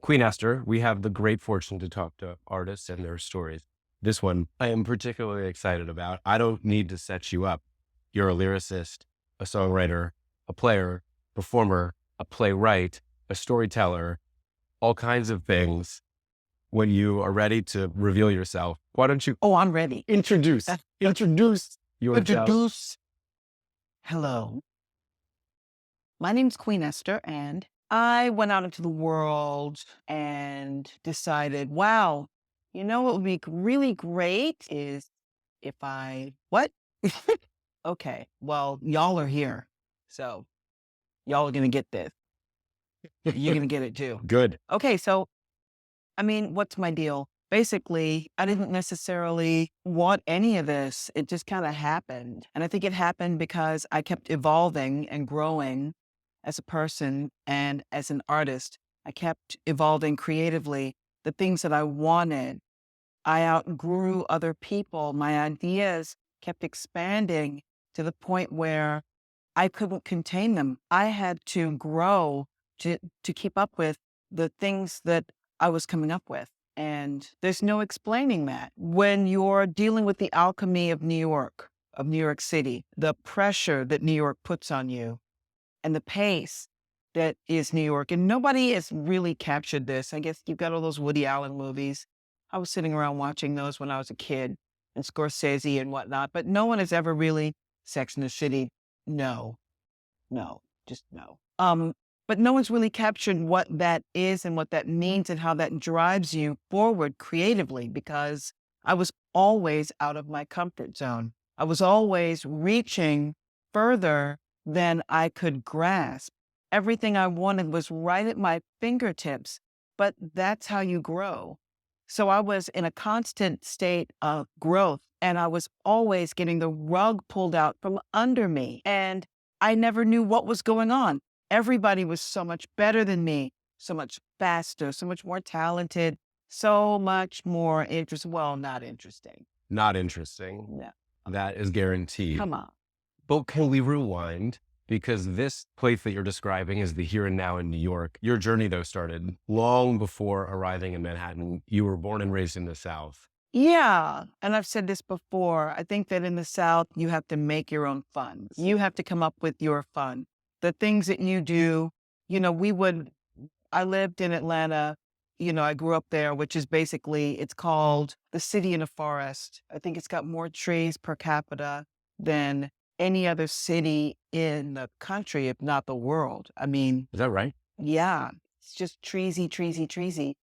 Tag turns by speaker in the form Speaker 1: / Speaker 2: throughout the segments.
Speaker 1: Queen Esther, we have the great fortune to talk to artists and their stories. This one I am particularly excited about. I don't need to set you up. You're a lyricist, a songwriter, a player, performer, a playwright, a storyteller, all kinds of things. When you are ready to reveal yourself, why don't you
Speaker 2: Oh, I'm ready.
Speaker 1: introduce yourself?
Speaker 2: Introduce. Hello. My name's Queen Esther, and I went out into the world and decided, wow, you know what would be really great is if what? Okay, well, y'all are here. So y'all are going to get this. You're going to get it too.
Speaker 1: Good.
Speaker 2: Okay, so what's my deal? Basically, I didn't necessarily want any of this. It just kind of happened. And I think it happened because I kept evolving and growing as a person and as an artist. I kept evolving creatively. The things that I wanted, I outgrew other people. My ideas kept expanding to the point where I couldn't contain them. I had to grow to keep up with the things that I was coming up with. And there's no explaining that. When you're dealing with the alchemy of New York City, the pressure that New York puts on you and the pace that is New York, and nobody has really captured this. I guess you've got all those Woody Allen movies. I was sitting around watching those when I was a kid, and Scorsese and whatnot, but no one has ever really, Sex in the City, no, just no. But no one's really captured what that is and what that means and how that drives you forward creatively, because I was always out of my comfort zone. I was always reaching further than I could grasp. Everything I wanted was right at my fingertips, but that's how you grow. So I was in a constant state of growth, and I was always getting the rug pulled out from under me. And I never knew what was going on. Everybody was so much better than me, so much faster, so much more talented, so much more interesting. Well, not interesting.
Speaker 1: Not interesting.
Speaker 2: No,
Speaker 1: That is guaranteed.
Speaker 2: come on.
Speaker 1: But can we rewind? Because this place that you're describing is the here and now in New York. Your journey, though, started long before arriving in Manhattan. You were born and raised in the South.
Speaker 2: Yeah. And I've said this before. I think that in the South, you have to make your own fun. You have to come up with your fun. The things that you do, I lived in Atlanta. I grew up there, which is basically, it's called the city in a forest. I think it's got more trees per capita than any other city in the country, if not the world.
Speaker 1: Is that right?
Speaker 2: Yeah, it's just treesy, treesy, treesy.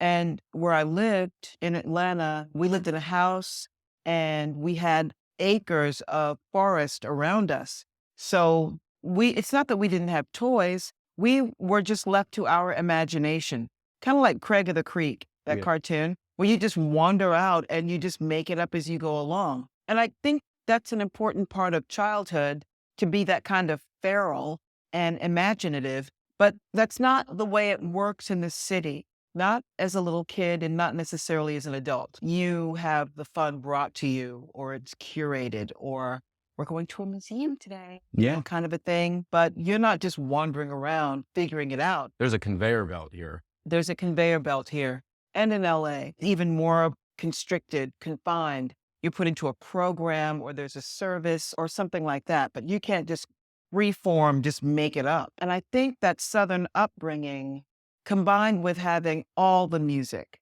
Speaker 2: And where I lived in Atlanta, we lived in a house and we had acres of forest around us. So it's not that we didn't have toys. We were just left to our imagination, kind of like Craig of the Creek, that
Speaker 1: Yeah.
Speaker 2: cartoon, where you just wander out and you just make it up as you go along. And I think that's an important part of childhood, to be that kind of feral and imaginative. But that's not the way it works in the city, not as a little kid and not necessarily as an adult. You have the fun brought to you, or it's curated, or we're going to a museum today,
Speaker 1: Yeah.
Speaker 2: kind of a thing. But you're not just wandering around figuring it out.
Speaker 1: There's a conveyor belt here.
Speaker 2: There's a conveyor belt here. And in LA, even more constricted, confined. You're put into a program, or there's a service or something like that, but you can't just reform, just make it up. And I think that Southern upbringing, combined with having all the music,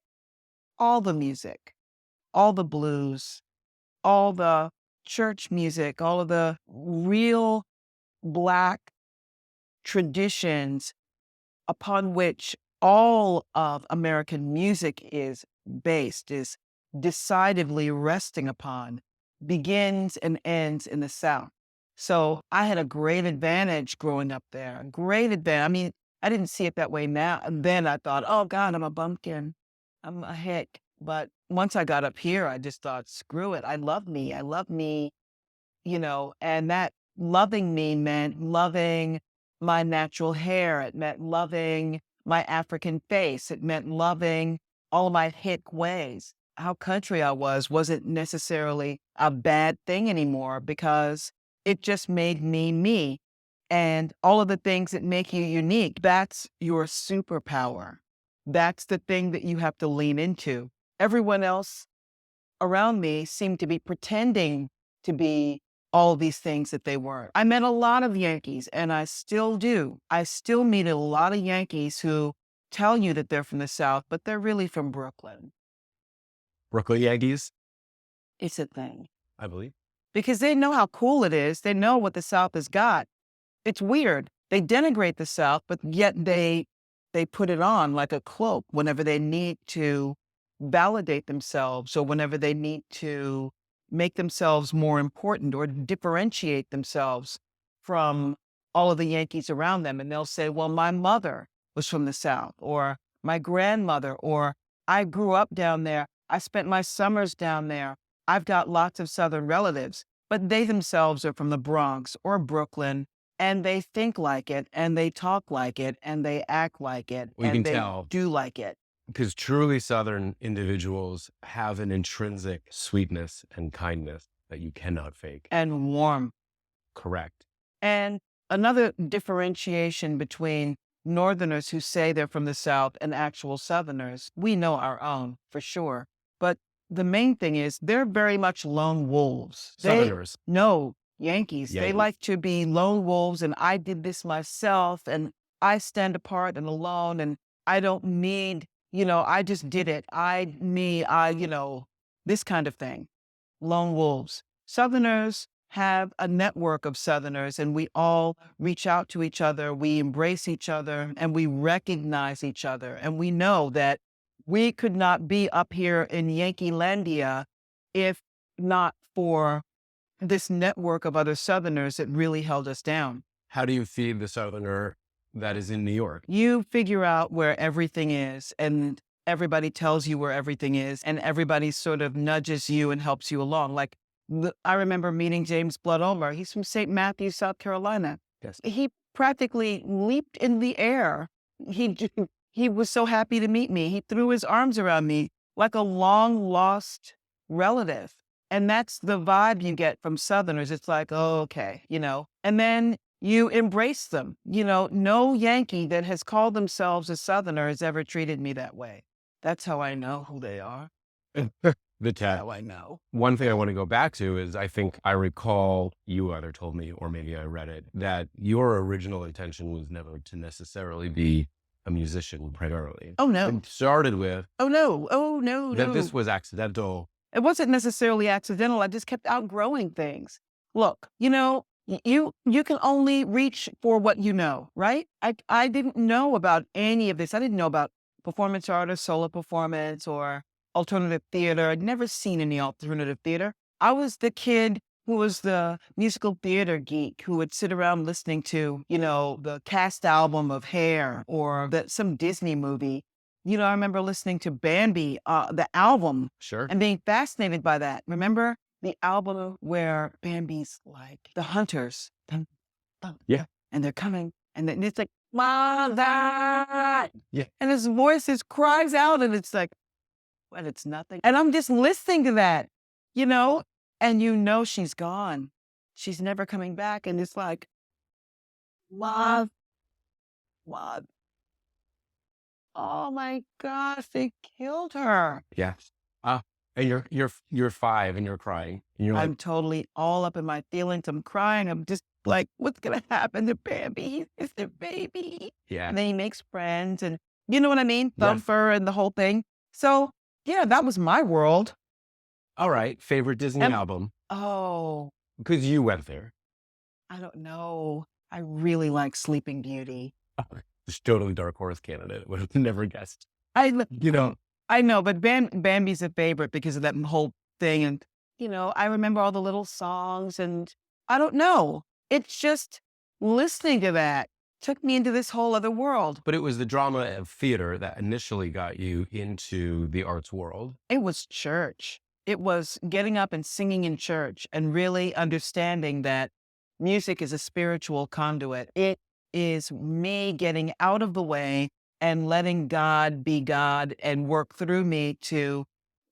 Speaker 2: all the blues, all the church music, all of the real Black traditions upon which all of American music is based, is decidedly resting upon, begins and ends in the South. So I had a great advantage growing up there, a great advantage. I didn't see it that way now. And then I thought, oh God, I'm a bumpkin. I'm a hick. But once I got up here, I just thought, screw it. I love me. And that loving me meant loving my natural hair. It meant loving my African face. It meant loving all of my hick ways. How country I was wasn't necessarily a bad thing anymore, because it just made me me. And all of the things that make you unique, that's your superpower. That's the thing that you have to lean into. Everyone else around me seemed to be pretending to be all these things that they weren't. I met a lot of Yankees, and I still do. I still meet a lot of Yankees who tell you that they're from the South, but they're really from Brooklyn.
Speaker 1: Brooklyn Yankees,
Speaker 2: It's a thing
Speaker 1: I believe.
Speaker 2: because they know how cool it is. They know what the South has got. It's weird. They denigrate the South, but yet they put it on like a cloak whenever they need to validate themselves or whenever they need to make themselves more important or differentiate themselves from all of the Yankees around them. And they'll say, well, my mother was from the South, or my grandmother, or I grew up down there. I spent my summers down there. I've got lots of Southern relatives, but they themselves are from the Bronx or Brooklyn, and they think like it, and they talk like it, and they act like it,
Speaker 1: We can
Speaker 2: and they
Speaker 1: tell
Speaker 2: do like it.
Speaker 1: because truly Southern individuals have an intrinsic sweetness and kindness that you cannot fake.
Speaker 2: And warm.
Speaker 1: Correct.
Speaker 2: And another differentiation between Northerners who say they're from the South and actual Southerners, we know our own for sure. But the main thing is they're very much lone wolves.
Speaker 1: Southerners.
Speaker 2: No, Yankees. They
Speaker 1: Yankees.
Speaker 2: like to be lone wolves, and I did this myself, and I stand apart and alone, and I don't need, I just did it. This kind of thing. Lone wolves. Southerners have a network of Southerners, and we all reach out to each other. We embrace each other, and we recognize each other. And we know that we could not be up here in Yankeelandia if not for this network of other Southerners that really held us down.
Speaker 1: How do you feed the Southerner that is in New York?
Speaker 2: You figure out where everything is, and everybody tells you where everything is, and everybody sort of nudges you and helps you along. Like, I remember meeting James Blood Ulmer. He's from St. Matthews, South Carolina.
Speaker 1: Yes.
Speaker 2: He practically leaped in the air. He was so happy to meet me. He threw his arms around me like a long lost relative. And that's the vibe you get from Southerners. It's like, oh, okay, and then you embrace them. No Yankee that has called themselves a Southerner has ever treated me that way. That's how I know who they are.
Speaker 1: The tag.
Speaker 2: How I know.
Speaker 1: One thing I want to go back to is I think I recall you either told me or maybe I read it that your original intention was never to necessarily be a musician primarily.
Speaker 2: Oh, no.
Speaker 1: It started with
Speaker 2: Oh, no.
Speaker 1: that this was accidental.
Speaker 2: It wasn't necessarily accidental. I just kept outgrowing things. Look, you can only reach for what you know, right? I didn't know about any of this. I didn't know about performance art or solo performance or alternative theater. I'd never seen any alternative theater. I was the kid who was the musical theater geek who would sit around listening to, the cast album of Hair or some Disney movie. I remember listening to Bambi, the album,
Speaker 1: Sure.
Speaker 2: and being fascinated by that. Remember the album where Bambi's like the hunters, dun, dun,
Speaker 1: Yeah.
Speaker 2: dun, and they're coming, and then it's like, Mother!
Speaker 1: Yeah.
Speaker 2: And his voice just cries out, and it's like, but it's nothing. And I'm just listening to that, and she's gone. She's never coming back. And it's like, love. Oh my gosh, they killed her.
Speaker 1: Yes. And you're 5 and you're crying. And you're like,
Speaker 2: I'm totally all up in my feelings. I'm crying. I'm just like, what's going to happen to Bambi? He's their baby.
Speaker 1: yeah.
Speaker 2: And then he makes friends, and you know what I mean?
Speaker 1: Yes.
Speaker 2: Thumper and the whole thing. So yeah, that was my world.
Speaker 1: All right. Favorite Disney album?
Speaker 2: Oh,
Speaker 1: Because you went there.
Speaker 2: I don't know. I really like Sleeping Beauty.
Speaker 1: It's totally Dark Horse candidate. Would have never guessed.
Speaker 2: I know, but Bambi's a favorite because of that whole thing. And, I remember all the little songs, and I don't know. It's just listening to that took me into this whole other world.
Speaker 1: But it was the drama of theater that initially got you into the arts world.
Speaker 2: It was church. It was getting up and singing in church and really understanding that music is a spiritual conduit. It is me getting out of the way and letting God be God and work through me to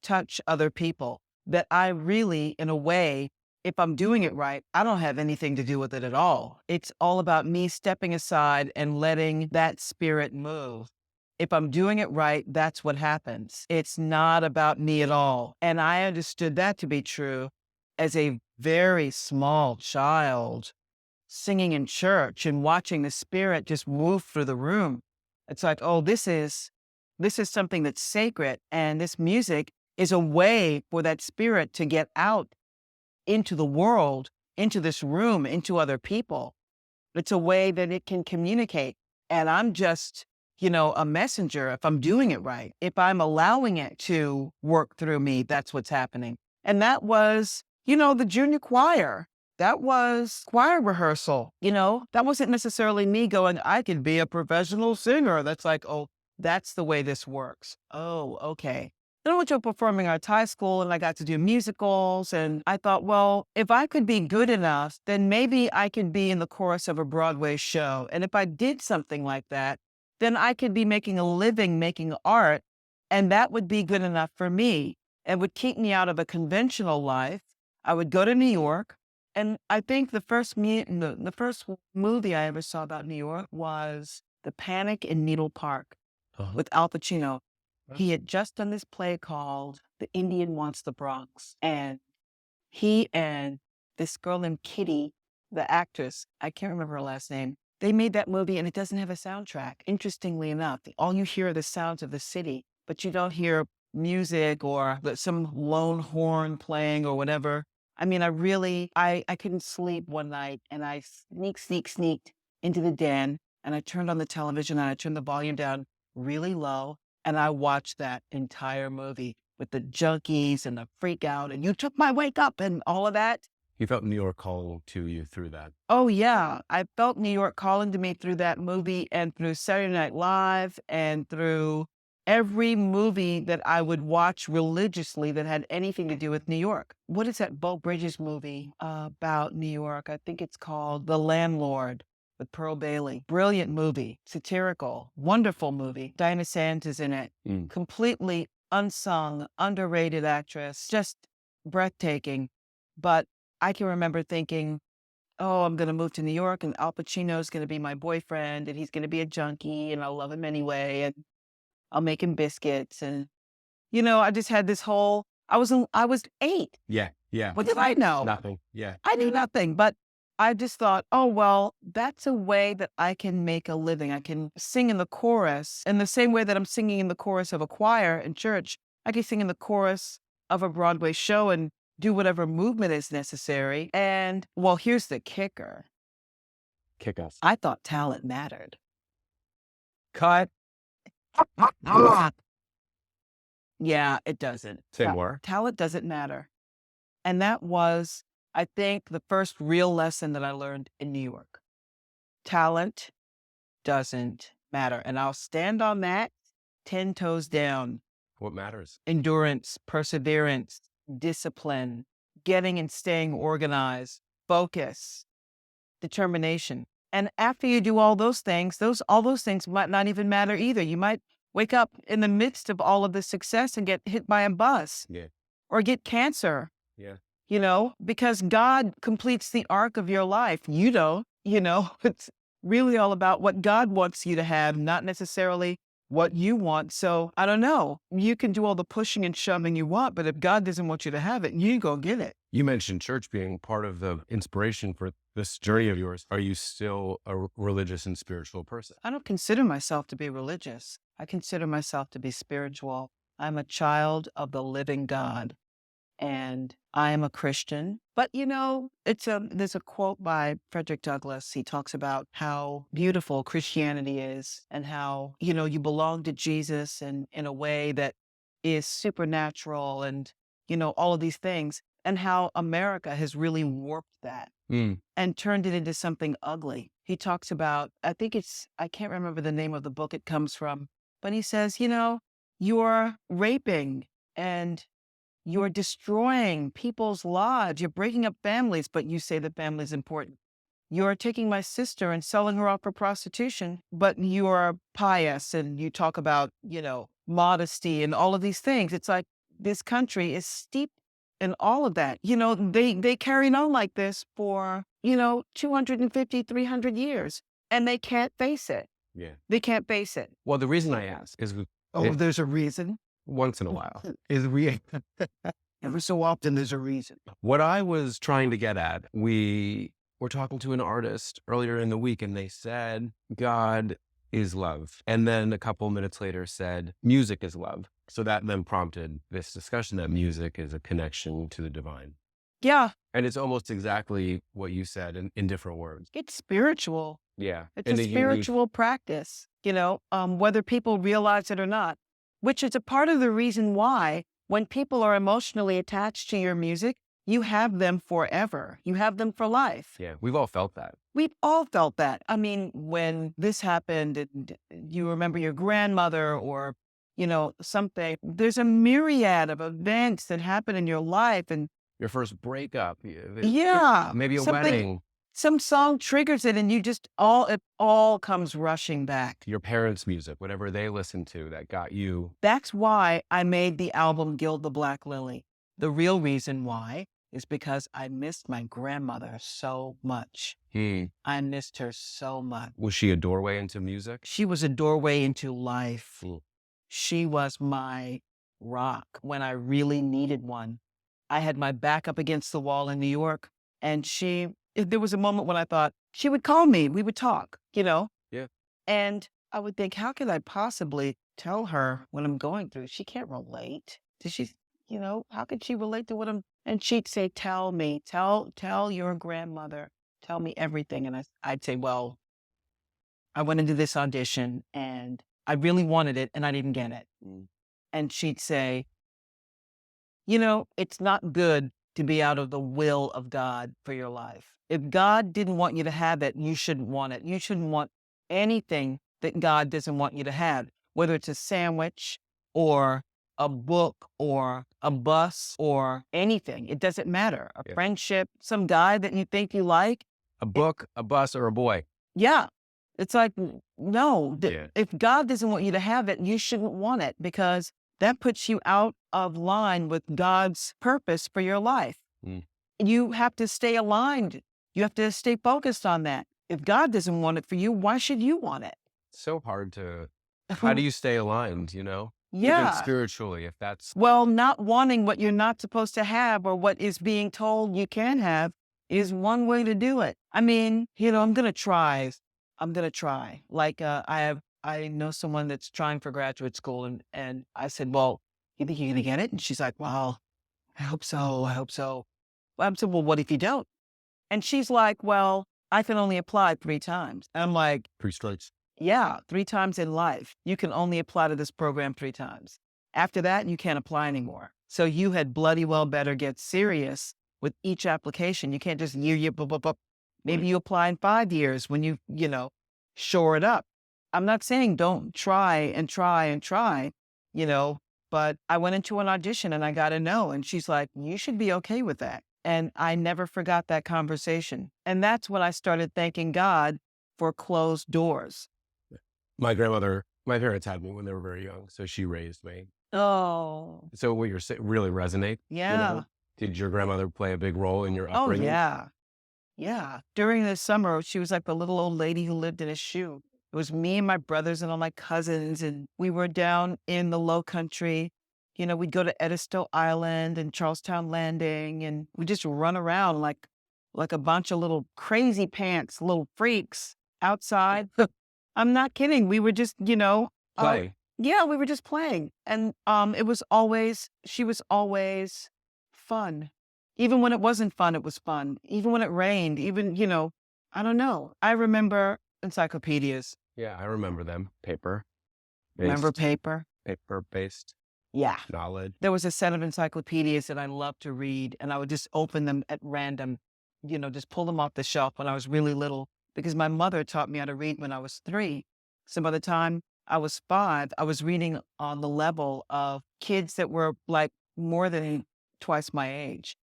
Speaker 2: touch other people. That I really, in a way, if I'm doing it right, I don't have anything to do with it at all. It's all about me stepping aside and letting that spirit move. If I'm doing it right, that's what happens. It's not about me at all. And I understood that to be true as a very small child singing in church and watching the spirit just move through the room. It's like, oh, this is something that's sacred. And this music is a way for that spirit to get out into the world, into this room, into other people. It's a way that it can communicate. And I'm just, a messenger if I'm doing it right. If I'm allowing it to work through me, that's what's happening. And that was, the junior choir. That was choir rehearsal. That wasn't necessarily me going, I could be a professional singer. That's like, oh, that's the way this works. Oh, okay. Then I went to a performing arts high school and I got to do musicals. And I thought, well, if I could be good enough, then maybe I could be in the chorus of a Broadway show. And if I did something like that, then I could be making a living making art. And that would be good enough for me and would keep me out of a conventional life. I would go to New York. And I think the first movie I ever saw about New York was The Panic in Needle Park with Al Pacino. He had just done this play called The Indian Wants the Bronx. And he and this girl named Kitty, the actress, I can't remember her last name, they made that movie and it doesn't have a soundtrack. Interestingly enough, all you hear are the sounds of the city, but you don't hear music or some lone horn playing or whatever. I mean, I couldn't sleep one night and I sneaked into the den and I turned on the television and I turned the volume down really low. And I watched that entire movie with the junkies and the freak out and you took my wake up and all of that.
Speaker 1: You felt New York calling to you through that.
Speaker 2: Oh, yeah. I felt New York calling to me through that movie and through Saturday Night Live and through every movie that I would watch religiously that had anything to do with New York. What is that Beau Bridges movie about New York? I think it's called The Landlord with Pearl Bailey. Brilliant movie, satirical, wonderful movie. Dinah Sands is in it. Completely unsung, underrated actress, just breathtaking. But I can remember thinking, oh, I'm going to move to New York and Al Pacino's going to be my boyfriend and he's going to be a junkie and I'll love him anyway and I'll make him biscuits. And, I just had this whole, I was 8.
Speaker 1: Yeah. Yeah.
Speaker 2: What did I know?
Speaker 1: Nothing. Yeah.
Speaker 2: I knew nothing, but I just thought, oh, well, that's a way that I can make a living. I can sing in the chorus in the same way that I'm singing in the chorus of a choir in church. I can sing in the chorus of a Broadway show and do whatever movement is necessary. And well, here's the kicker.
Speaker 1: Kick us.
Speaker 2: I thought talent mattered.
Speaker 1: Cut.
Speaker 2: Yeah, it doesn't.
Speaker 1: Say more.
Speaker 2: Talent doesn't matter. And that was, I think, the first real lesson that I learned in New York. Talent doesn't matter. And I'll stand on that 10 toes down.
Speaker 1: What matters?
Speaker 2: Endurance, perseverance, discipline, getting and staying organized, focus, determination. And after you do all those things might not even matter either. You might wake up in the midst of all of the success and get hit by a bus.
Speaker 1: Yeah.
Speaker 2: Or get cancer.
Speaker 1: Yeah.
Speaker 2: Because God completes the arc of your life. You don't, it's really all about what God wants you to have, not necessarily what you want. So I don't know. You can do all the pushing and shoving you want, but if God doesn't want you to have it, you go get it.
Speaker 1: You mentioned church being part of the inspiration for this journey of yours. Are you still a religious and spiritual person?
Speaker 2: I don't consider myself to be religious. I consider myself to be spiritual. I'm a child of the living God. And I am a Christian. But, there's a quote by Frederick Douglass. He talks about how beautiful Christianity is and how, you belong to Jesus and in a way that is supernatural and, all of these things. And how America has really warped that and turned it into something ugly. He talks about, I can't remember the name of the book it comes from, but he says, you're raping and you're destroying people's lives. You're breaking up families, but you say that family is important. You're taking my sister and selling her off for prostitution, but you are pious and you talk about, modesty and all of these things. It's like this country is steeped in all of that. They carried on like this for, 250, 300 years and they can't face it.
Speaker 1: Yeah.
Speaker 2: They can't face it.
Speaker 1: Well, the reason I ask is
Speaker 2: Oh,
Speaker 1: it,
Speaker 2: there's a reason.
Speaker 1: once in a while.
Speaker 2: Is we Every so often there's a reason.
Speaker 1: What I was trying to get at, we were talking to an artist earlier in the week, and they said, God is love. And then a couple minutes later said, music is love. So that then prompted this discussion that music is a connection to the divine.
Speaker 2: Yeah,
Speaker 1: And it's almost exactly what you said in different words.
Speaker 2: it's spiritual.
Speaker 1: Yeah.
Speaker 2: It's
Speaker 1: In
Speaker 2: a
Speaker 1: a unique,
Speaker 2: spiritual practice, whether people realize it or not, which is a part of the reason why when people are emotionally attached to your music, you have them forever. You have them for life.
Speaker 1: yeah, we've all felt that.
Speaker 2: We've all felt that. I mean, when this happened and you remember your grandmother or, something, there's a myriad of events that happen in your life. And
Speaker 1: Your first breakup,
Speaker 2: yeah,
Speaker 1: maybe a
Speaker 2: something,
Speaker 1: wedding,
Speaker 2: some song triggers it and it all comes rushing back.
Speaker 1: your parents' music, whatever they listened to that got you.
Speaker 2: That's why I made the album Gild the Black Lily. The real reason why is because I missed my grandmother so much. I missed her so much.
Speaker 1: Was she a doorway into music?
Speaker 2: She was a doorway into life.
Speaker 1: Hmm.
Speaker 2: She was my rock when I really needed one. I had my back up against the wall in New York, and there was a moment when I thought she would call me. We would talk,
Speaker 1: Yeah.
Speaker 2: And I would think, how could I possibly tell her what I'm going through? She can't relate. Does she, how could she relate to and she'd say, tell me, tell your grandmother, tell me everything. And I'd say, well, I went into this audition and I really wanted it and I didn't get it. And she'd say, it's not good to be out of the will of God for your life. If God didn't want you to have it, you shouldn't want it. You shouldn't want anything that God doesn't want you to have, whether it's a sandwich or a book or a bus or anything. It doesn't matter. A friendship, some guy that you think you like.
Speaker 1: A book, a bus, or a boy.
Speaker 2: Yeah. It's like, no,
Speaker 1: Yeah.
Speaker 2: if God doesn't want you to have it, you shouldn't want it because that puts you out of line with God's purpose for your life. You have to stay aligned. You have to stay focused on that. If God doesn't want it for you, why should you want it?
Speaker 1: So hard to, how do you stay aligned, Even
Speaker 2: Yeah.
Speaker 1: spiritually, if that's,
Speaker 2: Well, not wanting what you're not supposed to have or what is being told you can have is one way to do it. I mean, I'm going to try. Like, I know someone that's trying for graduate school and I said, well, you think you're going to get it? And she's like, well, I hope so. I hope so. Well, I said, well, what if you don't? And she's like, well, I can only apply 3 times. And I'm like,
Speaker 1: 3 strikes.
Speaker 2: yeah, 3 times in life. You can only apply to this program 3 times. After that, you can't apply anymore. So you had bloody well better get serious with each application. You can't just blah, blah, blah. Maybe you apply in 5 years when you shore it up. I'm not saying don't try and try and try, but I went into an audition and I got a no. And she's like, you should be okay with that. And I never forgot that conversation. And that's when I started thanking God for closed doors.
Speaker 1: My parents had me when they were very young, so she raised me.
Speaker 2: Oh,
Speaker 1: So what you're saying really resonate.
Speaker 2: yeah.
Speaker 1: Did your grandmother play a big role in your
Speaker 2: Oh,
Speaker 1: upbringing?
Speaker 2: yeah. Yeah. During the summer, she was like the little old lady who lived in a shoe. It was me and my brothers and all my cousins, and we were down in the Lowcountry. We'd go to Edisto Island and Charleston Landing, and we'd just run around like a bunch of little crazy pants, little freaks outside. I'm not kidding. We were just,
Speaker 1: Play.
Speaker 2: yeah, we were just playing. And she was always fun. Even when it wasn't fun, it was fun. Even when it rained, I don't know. I remember encyclopedias.
Speaker 1: Yeah, I remember them. Paper.
Speaker 2: Remember paper?
Speaker 1: Paper-based
Speaker 2: Yeah.
Speaker 1: knowledge.
Speaker 2: There was a set of encyclopedias that I loved to read, and I would just open them at random, just pull them off the shelf when I was really little, because my mother taught me how to read when I was 3. So by the time I was 5, I was reading on the level of kids that were like more than twice my age.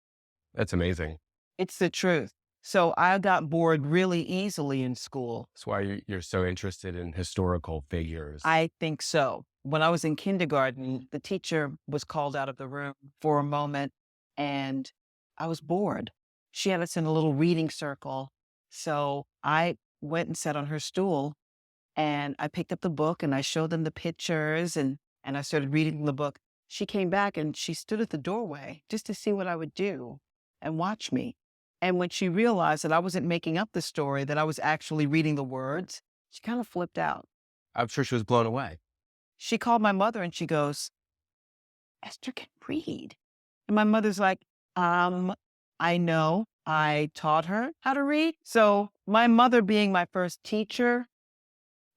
Speaker 1: That's amazing.
Speaker 2: It's the truth. So I got bored really easily in school.
Speaker 1: That's why you're so interested in historical figures.
Speaker 2: I think so. When I was in kindergarten, the teacher was called out of the room for a moment and I was bored. She had us in a little reading circle. So I went and sat on her stool And I picked up the book and I showed them the pictures and I started reading the book. She came back and she stood at the doorway just to see what I would do and watch me. And when she realized that I wasn't making up the story, that I was actually reading the words, she kind of flipped out.
Speaker 1: I'm sure she was blown away.
Speaker 2: She called my mother and she goes, Esther can read. And my mother's like, I know I taught her how to read. So my mother being my first teacher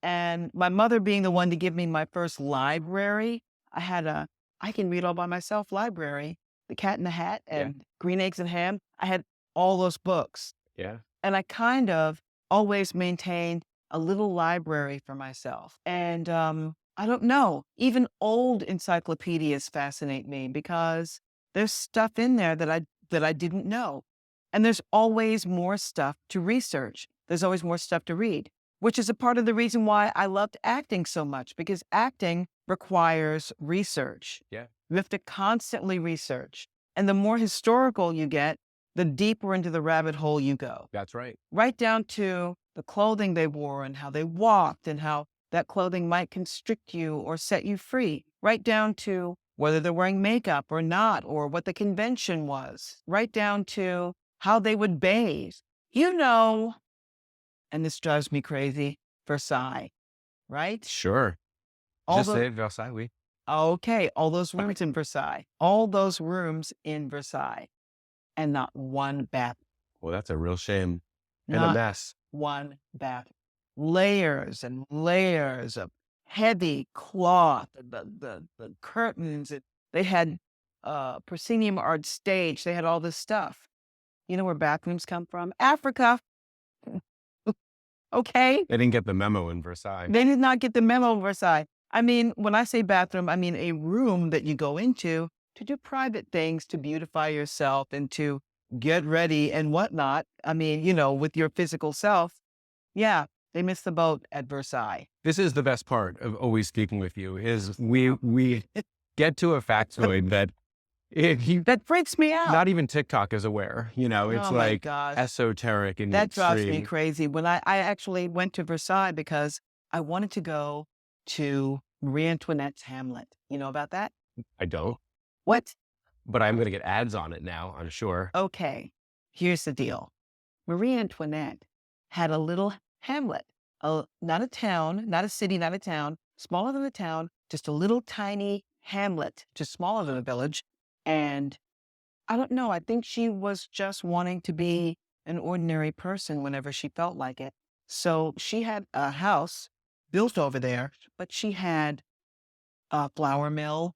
Speaker 2: and my mother being the one to give me my first library, I had a I can read all by myself library, The Cat in the Hat
Speaker 1: Yeah.
Speaker 2: and Green Eggs and Ham. I had all those books.
Speaker 1: Yeah.
Speaker 2: And I kind of always maintained a little library for myself. And I don't know, even old encyclopedias fascinate me because there's stuff in there that I didn't know. And there's always more stuff to research. There's always more stuff to read, which is a part of the reason why I loved acting so much because acting requires research.
Speaker 1: Yeah.
Speaker 2: You have to constantly research. And the more historical you get, the deeper into the rabbit hole you go.
Speaker 1: That's right.
Speaker 2: Right down to the clothing they wore and how they walked and how that clothing might constrict you or set you free. Right down to whether they're wearing makeup or not, or what the convention was. Right down to how they would bathe. You know, and this drives me crazy, Versailles, right?
Speaker 1: Sure.
Speaker 2: All
Speaker 1: Just
Speaker 2: the,
Speaker 1: say Versailles. Oui.
Speaker 2: okay, all those rooms in Versailles. All those rooms in Versailles. And not one bath.
Speaker 1: Well, that's a real shame and a
Speaker 2: Not
Speaker 1: mess.
Speaker 2: one bath. Layers and layers of heavy cloth, the curtains. They had proscenium art stage. They had all this stuff. You know where bathrooms come from? Africa. Okay.
Speaker 1: They didn't get the memo in Versailles.
Speaker 2: They did not get the memo, Versailles. I mean, when I say bathroom, I mean a room that you go into to do private things, to beautify yourself and to get ready and whatnot. I mean, with your physical self. Yeah, they missed the boat at Versailles.
Speaker 1: This is the best part of always speaking with you is we get to a factoid that if you,
Speaker 2: That freaks me out.
Speaker 1: not even TikTok is aware, it's
Speaker 2: Oh my
Speaker 1: like
Speaker 2: gosh.
Speaker 1: esoteric and
Speaker 2: That drives me
Speaker 1: extreme.
Speaker 2: crazy. When I actually went to Versailles because I wanted to go to Marie Antoinette's Hamlet. You know about that?
Speaker 1: I don't,
Speaker 2: What?
Speaker 1: but I'm going to get ads on it now, I'm sure.
Speaker 2: Okay, here's the deal. Marie Antoinette had a little hamlet, not a town, not a city, not a town, smaller than a town, just a little tiny hamlet, just smaller than a village. And I don't know, I think she was just wanting to be an ordinary person whenever she felt like it. So she had a house built over there, but she had a flour mill,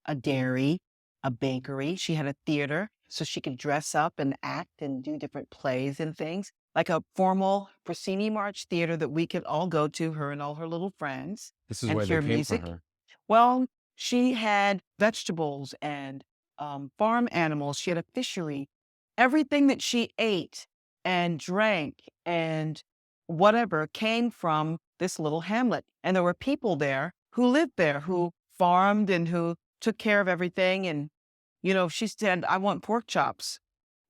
Speaker 2: a dairy, a bakery. She had a theater so she could dress up and act and do different plays and things, like a formal proscenium arch theater that we could all go to, her and all her little friends,
Speaker 1: This is
Speaker 2: and
Speaker 1: where
Speaker 2: hear
Speaker 1: they came
Speaker 2: music.
Speaker 1: for her.
Speaker 2: Well, she had vegetables and farm animals. She had a fishery. Everything that she ate and drank and whatever came from this little hamlet. And there were people there who lived there, who farmed and who took care of everything. And, she said, I want pork chops.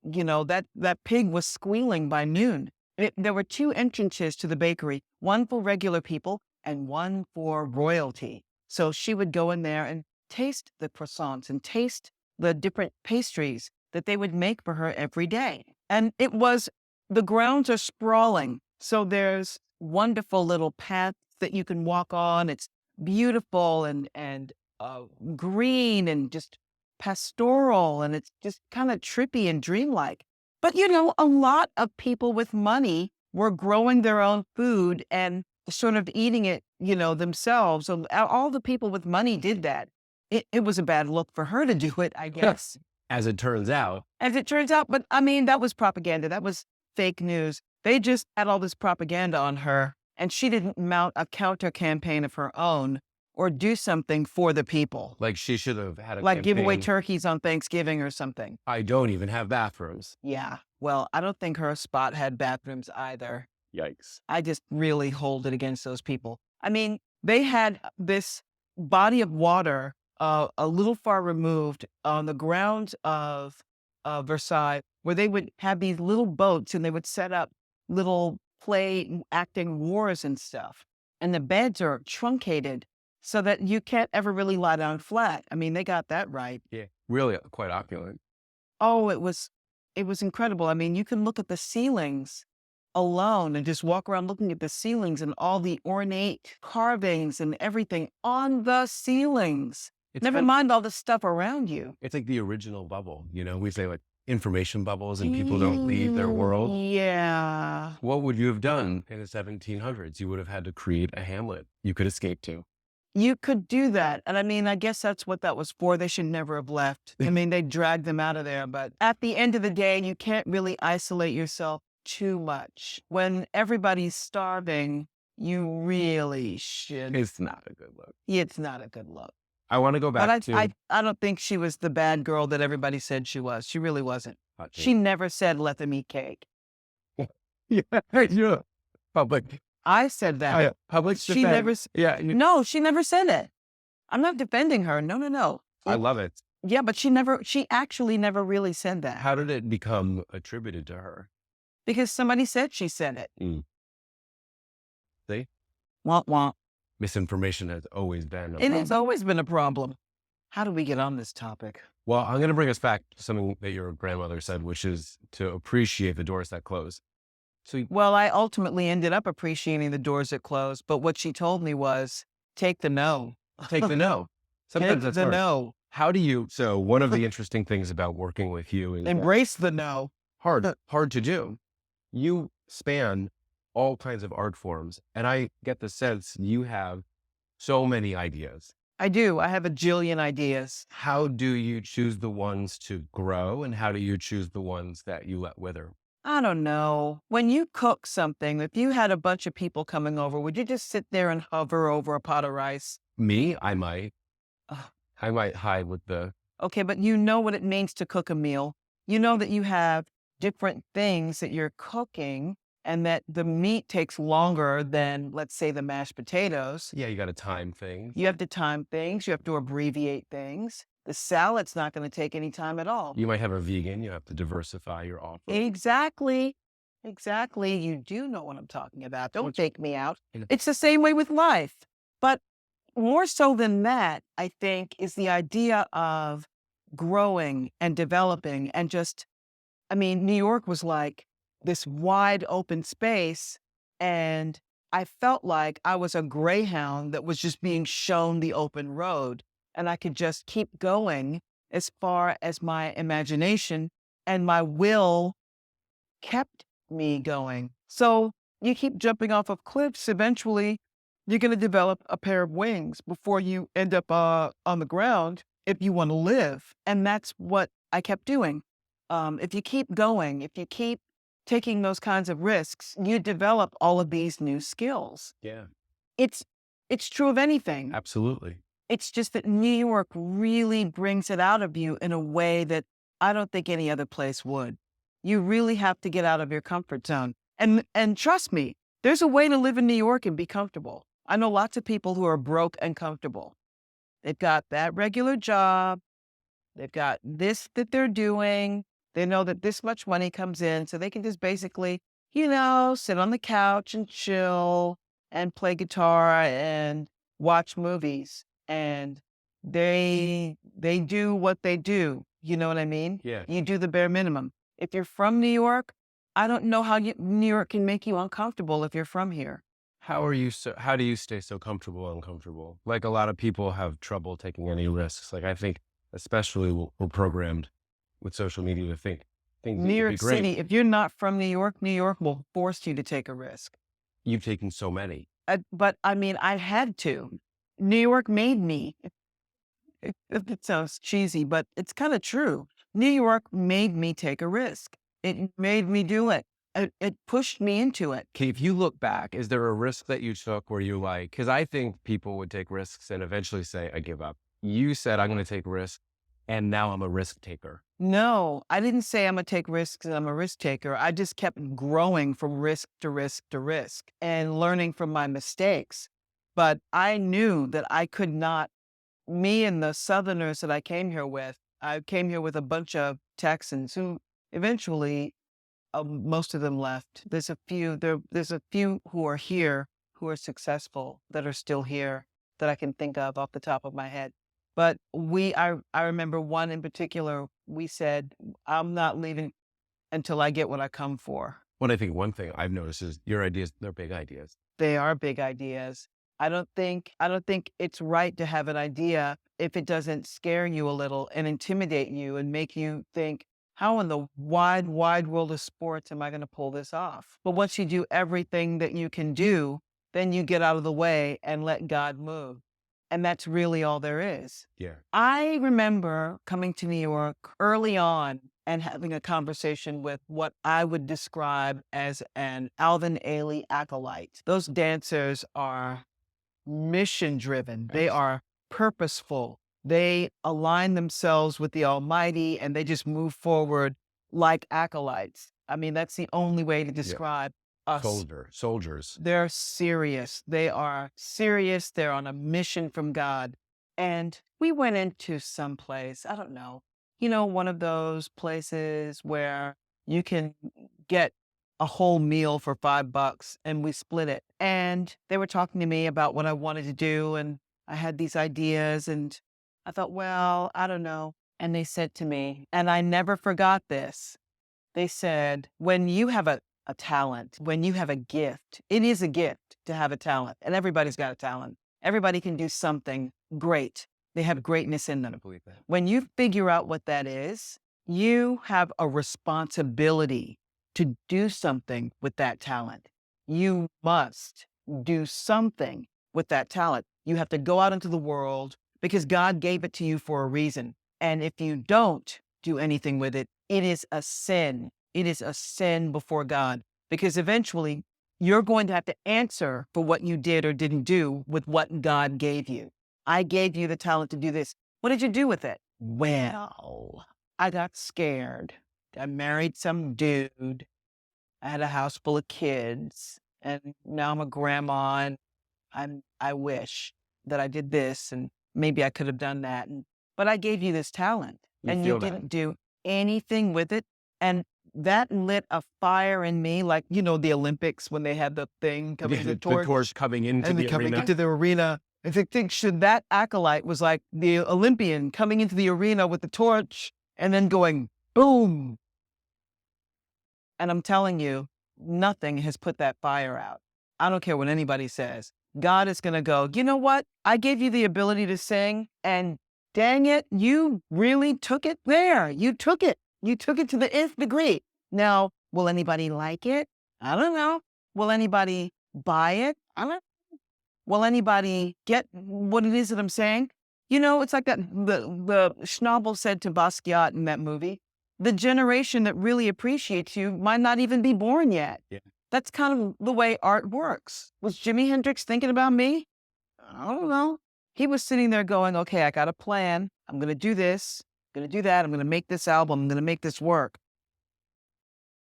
Speaker 2: That pig was squealing by noon. There were two entrances to the bakery, one for regular people and one for royalty. So she would go in there and taste the croissants and taste the different pastries that they would make for her every day. And the grounds are sprawling. So there's wonderful little paths that you can walk on. It's beautiful and green and just pastoral, and it's just kind of trippy and dreamlike. But a lot of people with money were growing their own food and sort of eating it, themselves. So all the people with money did that. It was a bad look for her to do it, I guess,
Speaker 1: As it turns out.
Speaker 2: as it turns out. But I mean, that was propaganda. That was fake news. They just had all this propaganda on her, and she didn't mount a counter campaign of her own or do something for the people.
Speaker 1: Like she should have had a
Speaker 2: Like give away
Speaker 1: campaign,
Speaker 2: turkeys on Thanksgiving or something.
Speaker 1: I don't even have bathrooms.
Speaker 2: Yeah. Well, I don't think her spot had bathrooms either.
Speaker 1: Yikes.
Speaker 2: I just really hold it against those people. I mean, they had this body of water a little far removed on the grounds of Versailles, where they would have these little boats and they would set up little play acting wars and stuff. and the beds are truncated so that you can't ever really lie down flat. I mean, they got that right.
Speaker 1: Yeah. Really quite opulent.
Speaker 2: Oh, it was incredible. I mean, you can look at the ceilings alone and just walk around looking at the ceilings and all the ornate carvings and everything on the ceilings.
Speaker 1: It's
Speaker 2: Never
Speaker 1: kind
Speaker 2: mind all the stuff around you.
Speaker 1: it's like the original bubble, you know, we say like information bubbles and people don't leave their world.
Speaker 2: Yeah.
Speaker 1: What would you have done in the 1700s? You would have had to create a hamlet you could escape to.
Speaker 2: You could do that. And I mean, I guess that's what that was for. They should never have left. I mean, they dragged them out of there. But at the end of the day, you can't really isolate yourself too much. When everybody's starving, you really should.
Speaker 1: It's not a good look.
Speaker 2: It's not a good look.
Speaker 1: I want to go
Speaker 2: But
Speaker 1: back to
Speaker 2: I don't think she was the bad girl that everybody said she was. She really wasn't.
Speaker 1: hot take.
Speaker 2: She never said, let them eat cake.
Speaker 1: Yeah, yeah. Public.
Speaker 2: I said that.
Speaker 1: Public
Speaker 2: She
Speaker 1: defense.
Speaker 2: never,
Speaker 1: Yeah,
Speaker 2: no, she never said it. I'm not defending her. No, no, no.
Speaker 1: I love it.
Speaker 2: Yeah, but she actually never really said that
Speaker 1: How did it become attributed to her?
Speaker 2: because somebody said she said it.
Speaker 1: See?
Speaker 2: Womp womp.
Speaker 1: Misinformation has always been a
Speaker 2: It
Speaker 1: problem.
Speaker 2: has always been a problem. How do we get on this topic?
Speaker 1: Well, I'm going to bring us back to something that your grandmother said, which is to appreciate the doors that close. So
Speaker 2: Well, I ultimately ended up appreciating the doors that closed, but what she told me was take the no.
Speaker 1: take the no. Sometimes
Speaker 2: Take
Speaker 1: that's
Speaker 2: the
Speaker 1: hard.
Speaker 2: no.
Speaker 1: How do you? So one of the interesting things about working with you is
Speaker 2: Embrace the no.
Speaker 1: hard to do. You span all kinds of art forms, and I get the sense you have so many ideas.
Speaker 2: I do. I have a jillion ideas.
Speaker 1: How do you choose the ones to grow, and how do you choose the ones that you let wither?
Speaker 2: I don't know. When you cook something, if you had a bunch of people coming over, would you just sit there and hover over a pot of rice?
Speaker 1: Me, I might.
Speaker 2: Ugh.
Speaker 1: I might hide with the.
Speaker 2: Okay, but you know what it means to cook a meal. You know that you have different things that you're cooking and that the meat takes longer than, let's say, the mashed potatoes.
Speaker 1: Yeah, you got to time things.
Speaker 2: You have to time things. You have to abbreviate things. The salad's not going to take any time at all.
Speaker 1: You might have a vegan. You have to diversify your offer.
Speaker 2: Exactly. Exactly. You do know what I'm talking about. Don't
Speaker 1: What's-
Speaker 2: fake me out.
Speaker 1: You know.
Speaker 2: It's the same way with life. But more so than that, I think, is the idea of growing and developing and just, I mean, New York was like this wide open space. And I felt like I was a greyhound that was just being shown the open road. And I could just keep going as far as my imagination and my will kept me going. So you keep jumping off of cliffs, eventually you're going to develop a pair of wings before you end up on the ground if you want to live. And that's what I kept doing. If you keep going, if you keep taking those kinds of risks, you develop all of these new skills.
Speaker 1: Yeah,
Speaker 2: It's true of anything.
Speaker 1: absolutely.
Speaker 2: It's just that New York really brings it out of you in a way that I don't think any other place would. You really have to get out of your comfort zone. And trust me, there's a way to live in New York and be comfortable. I know lots of people who are broke and comfortable. They've got that regular job. They've got this that they're doing. They know that this much money comes in, so they can just basically, sit on the couch and chill and play guitar and watch movies. And they do what they do. You know what I mean?
Speaker 1: Yeah.
Speaker 2: You do the bare minimum. If you're from New York, I don't know how New York can make you uncomfortable if you're from here.
Speaker 1: How do you stay so comfortable uncomfortable? Like a lot of people have trouble taking any risks. Like I think especially we're programmed with social media to think things
Speaker 2: New
Speaker 1: need to be
Speaker 2: York
Speaker 1: great.
Speaker 2: City, if you're not from New York will force you to take a risk.
Speaker 1: You've taken so many.
Speaker 2: But I mean, I had to. New York made me. It sounds cheesy, but it's kind of true. New York made me take a risk. It made me do it. It pushed me into it.
Speaker 1: Okay, if you look back, is there a risk that you took where you like, because I think people would take risks and eventually say, I give up. You said, I'm going to take risks, and now I'm a risk taker.
Speaker 2: No, I didn't say I'm going to take risks and I'm a risk taker. I just kept growing from risk to risk to risk and learning from my mistakes. But I knew that I could not, me and the Southerners that I came here with a bunch of Texans who eventually, most of them left. There's a few who are here who are successful that are still here that I can think of off the top of my head. But I remember one in particular, we said, I'm not leaving until I get what I come for.
Speaker 1: Well, I think one thing I've noticed is your ideas, they're big ideas.
Speaker 2: They are big ideas. I don't think it's right to have an idea if it doesn't scare you a little and intimidate you and make you think, how in the wide, wide world of sports am I going to pull this off? But once you do everything that you can do, then you get out of the way and let God move. And that's really all there is.
Speaker 1: Yeah.
Speaker 2: I remember coming to New York early on and having a conversation with what I would describe as an Alvin Ailey acolyte. Those dancers are mission driven. They are purposeful. They align themselves with the Almighty and they just move forward like acolytes. I mean, that's the only way to describe us.
Speaker 1: Soldiers.
Speaker 2: They're serious. They are serious. They're on a mission from God. And we went into some place, I don't know, one of those places where you can get a whole meal for $5 and we split it. And they were talking to me about what I wanted to do. And I had these ideas and I thought, well, I don't know. And they said to me, and I never forgot this. They said, when you have a talent, when you have a gift, it is a gift to have a talent. And everybody's got a talent. Everybody can do something great. They have greatness in them.
Speaker 1: I believe that.
Speaker 2: When you figure out what that is, you have a responsibility to do something with that talent. You must do something with that talent. You have to go out into the world because God gave it to you for a reason. And if you don't do anything with it, it is a sin. It is a sin before God because eventually you're going to have to answer for what you did or didn't do with what God gave you. I gave you the talent to do this. What did you do with it? Well, I got scared. I married some dude. I had a house full of kids and now I'm a grandma and I wish that I did this and maybe I could have done that. But I gave you this talent and you didn't do anything with it. And that lit a fire in me, like, the Olympics when they had the thing coming, the torch
Speaker 1: coming into
Speaker 2: and
Speaker 1: the
Speaker 2: then coming
Speaker 1: arena.
Speaker 2: into the arena. I think should that acolyte was like the Olympian coming into the arena with the torch and then going boom. And I'm telling you, nothing has put that fire out. I don't care what anybody says. God is going to go, you know what? I gave you the ability to sing and dang it, you really took it there. You took it. You took it to the nth degree. Now, will anybody like it? I don't know. Will anybody buy it? I don't know. Will anybody get what it is that I'm saying? It's like that the Schnabel said to Basquiat in that movie, the generation that really appreciates you might not even be born yet.
Speaker 1: Yeah.
Speaker 2: That's kind of the way art works. Was Jimi Hendrix thinking about me? I don't know. He was sitting there going, okay, I got a plan. I'm going to do this. I'm going to do that. I'm going to make this album. I'm going to make this work.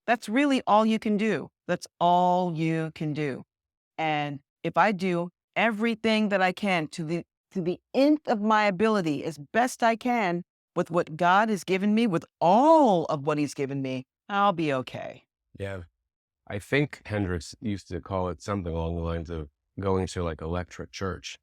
Speaker 2: That's really all you can do. That's all you can do. And if I do everything that I can to the nth of my ability as best I can with what God has given me, with all of what he's given me, I'll be okay.
Speaker 1: Yeah. I think Hendrix used to call it something along the lines of going to like electric church,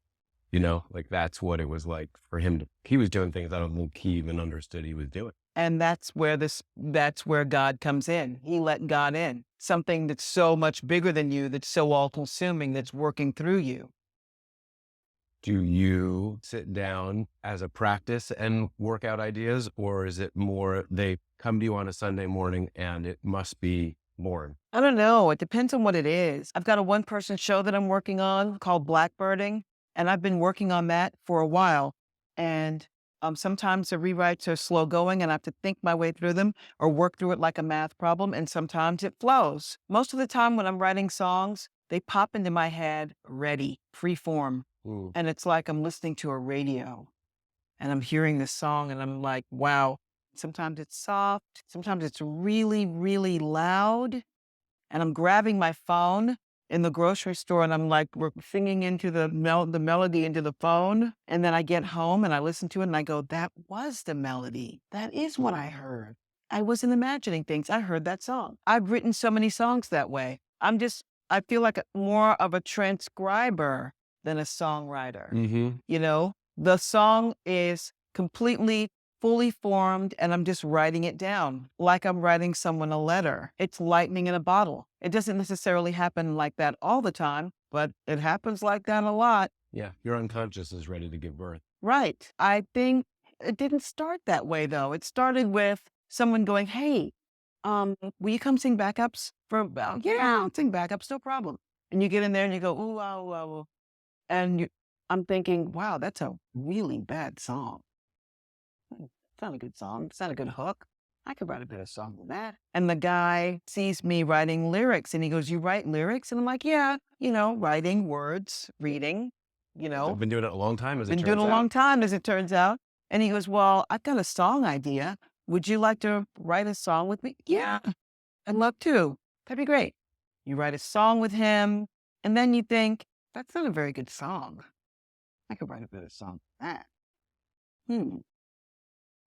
Speaker 1: like that's what it was like for him. He was doing things I don't think he even understood he was doing.
Speaker 2: And that's where God comes in. He let God in, something that's so much bigger than you, that's so all consuming, that's working through you.
Speaker 1: Do you sit down as a practice and work out ideas, or is it more they come to you on a Sunday morning and it must be born?
Speaker 2: I don't know. It depends on what it is. I've got a one-person show that I'm working on called Blackbirding, and I've been working on that for a while. And sometimes the rewrites are slow going and I have to think my way through them or work through it like a math problem. And sometimes it flows. Most of the time when I'm writing songs, they pop into my head ready, free form.
Speaker 1: Ooh.
Speaker 2: And it's like I'm listening to a radio and I'm hearing this song and I'm like, wow. Sometimes it's soft. Sometimes it's really, really loud. And I'm grabbing my phone in the grocery store and I'm like, we're singing into the melody into the phone. And then I get home and I listen to it and I go, that was the melody. That is what I heard. I wasn't imagining things. I heard that song. I've written so many songs that way. I'm just I feel like more of a transcriber than a songwriter.
Speaker 1: Mm-hmm.
Speaker 2: You know, the song is completely fully formed and I'm just writing it down like I'm writing someone a letter. It's lightning in a bottle. It doesn't necessarily happen like that all the time, but it happens like that a lot.
Speaker 1: Yeah. Your unconscious is ready to give birth.
Speaker 2: Right. I think it didn't start that way though. It started with someone going, "Hey, will you come sing backups for about, yeah, I'll sing backups, no problem." And you get in there and you go, "Ooh, wow, wow." And I'm thinking, wow, that's a really bad song. It's not a good song. It's not a good hook. I could write a better song than that. And the guy sees me writing lyrics and he goes, "You write lyrics?" And I'm like, "Yeah, writing words, reading,
Speaker 1: I've been doing it a long time, as it
Speaker 2: been doing
Speaker 1: turns
Speaker 2: it a
Speaker 1: out.
Speaker 2: long time as it turns out." And he goes, "Well, I've got a song idea. Would you like to write a song with me?" "Yeah, I'd love to. That'd be great." You write a song with him and then you think, that's not a very good song. I could write a better song than that. Hmm.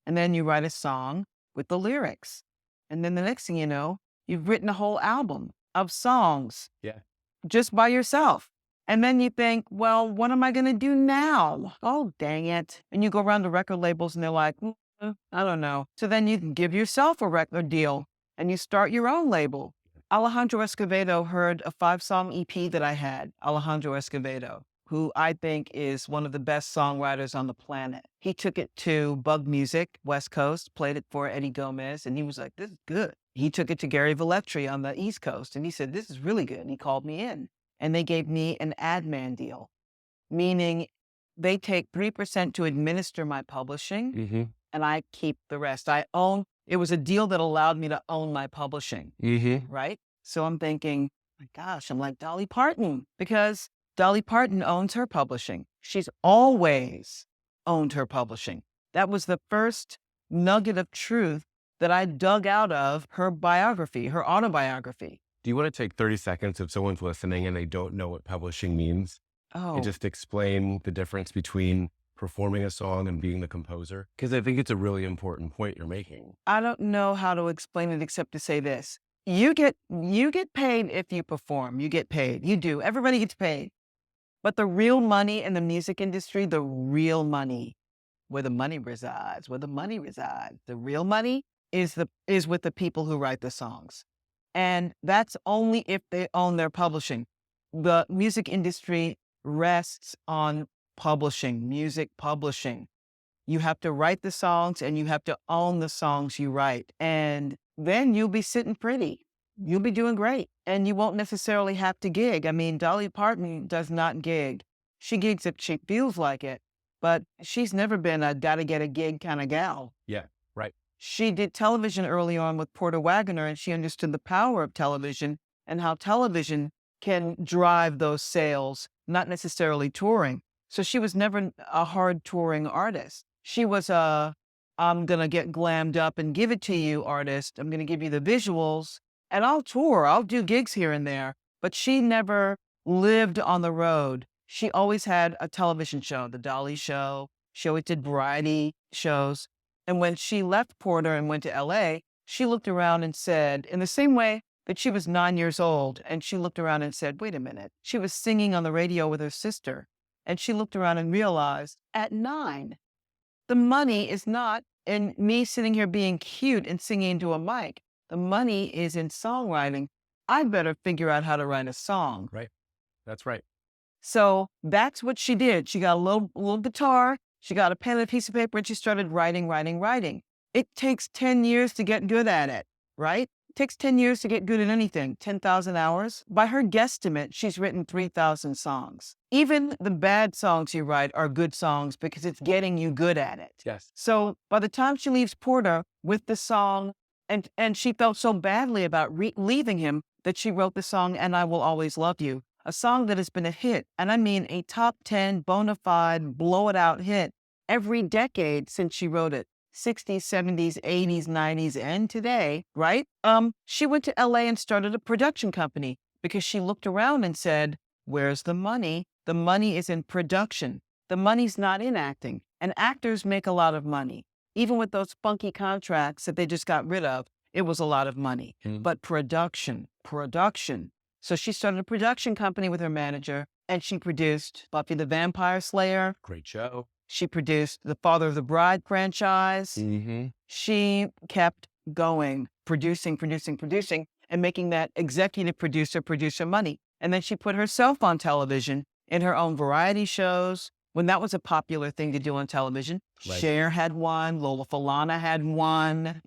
Speaker 2: And then you write a song with the lyrics. And then the next thing you know, you've written a whole album of songs
Speaker 1: Yeah.
Speaker 2: just by yourself. And then you think, well, what am I going to do now? Oh, dang it. And you go around to record labels and they're like, I don't know. So then you can give yourself a record deal and you start your own label. Alejandro Escovedo heard a 5-song EP that I had, Alejandro Escovedo, who I think is one of the best songwriters on the planet. He took it to Bug Music, West Coast, played it for Eddie Gomez, and he was like, "This is good." He took it to Gary Velletri on the East Coast, and he said, "This is really good." And he called me in, and they gave me an ad man deal, meaning they take 3% to administer my publishing,
Speaker 1: Mm-hmm.
Speaker 2: and I keep the rest. It was a deal that allowed me to own my publishing,
Speaker 1: Mm-hmm.
Speaker 2: right? So I'm thinking, my gosh, I'm like Dolly Parton, because Dolly Parton owns her publishing. She's always owned her publishing. That was the first nugget of truth that I dug out of her biography, her autobiography.
Speaker 1: Do you want to take 30 seconds if someone's listening and they don't know what publishing means and
Speaker 2: Oh,
Speaker 1: just explain the difference between performing a song and being the composer? Because I think it's a really important point you're making.
Speaker 2: I don't know how to explain it except to say this. You get paid if you perform. You get paid. You do. Everybody gets paid. But the real money in the music industry, the real money, where the money resides, the real money is with the people who write the songs. And that's only if they own their publishing. The music industry rests on publishing, music publishing. You have to write the songs and you have to own the songs you write. And then you'll be sitting pretty. You'll be doing great. And you won't necessarily have to gig. I mean, Dolly Parton does not gig. She gigs if she feels like it, but she's never been a gotta get a gig kind of gal.
Speaker 1: Yeah, right.
Speaker 2: She did television early on with Porter Wagoner, and she understood the power of television and how television can drive those sales, not necessarily touring. So she was never a hard touring artist. She was a, "I'm going to get glammed up and give it to you" artist. I'm going to give you the visuals and I'll tour. I'll do gigs here and there. But she never lived on the road. She always had a television show, The Dolly Show. She always did variety shows. And when she left Porter and went to LA, she looked around and said, in the same way that she was 9 years old, and she looked around and said, wait a minute, she was singing on the radio with her sister. And she looked around and realized at 9, the money is not in me sitting here being cute and singing into a mic. The money is in songwriting. I better figure out how to write a song.
Speaker 1: Right. That's right.
Speaker 2: So that's what she did. She got a little guitar, she got a pen and a piece of paper, and she started writing. It takes 10 years to get good at it, right? It takes 10 years to get good at anything, 10,000 hours. By her guesstimate, she's written 3,000 songs. Even the bad songs you write are good songs because it's getting you good at it.
Speaker 1: Yes.
Speaker 2: So by the time she leaves Porter with the song, and she felt so badly about leaving him that she wrote the song, "And I Will Always Love You," a song that has been a hit, and I mean a top 10 bona fide, blow it out hit every decade since she wrote it. 60s, 70s, 80s, 90s, and today, right? She went to LA and started a production company because she looked around and said, where's the money? The money is in production. The money's not in acting. And actors make a lot of money. Even with those funky contracts that they just got rid of, it was a lot of money.
Speaker 1: Mm.
Speaker 2: But production, So she started a production company with her manager, and she produced Buffy the Vampire Slayer.
Speaker 1: Great show.
Speaker 2: She produced the Father of the Bride franchise.
Speaker 1: Mm-hmm.
Speaker 2: She kept going, producing, and making that executive producer money. And then she put herself on television in her own variety shows when that was a popular thing to do on television.
Speaker 1: Right.
Speaker 2: Cher had one, Lola Falana had one,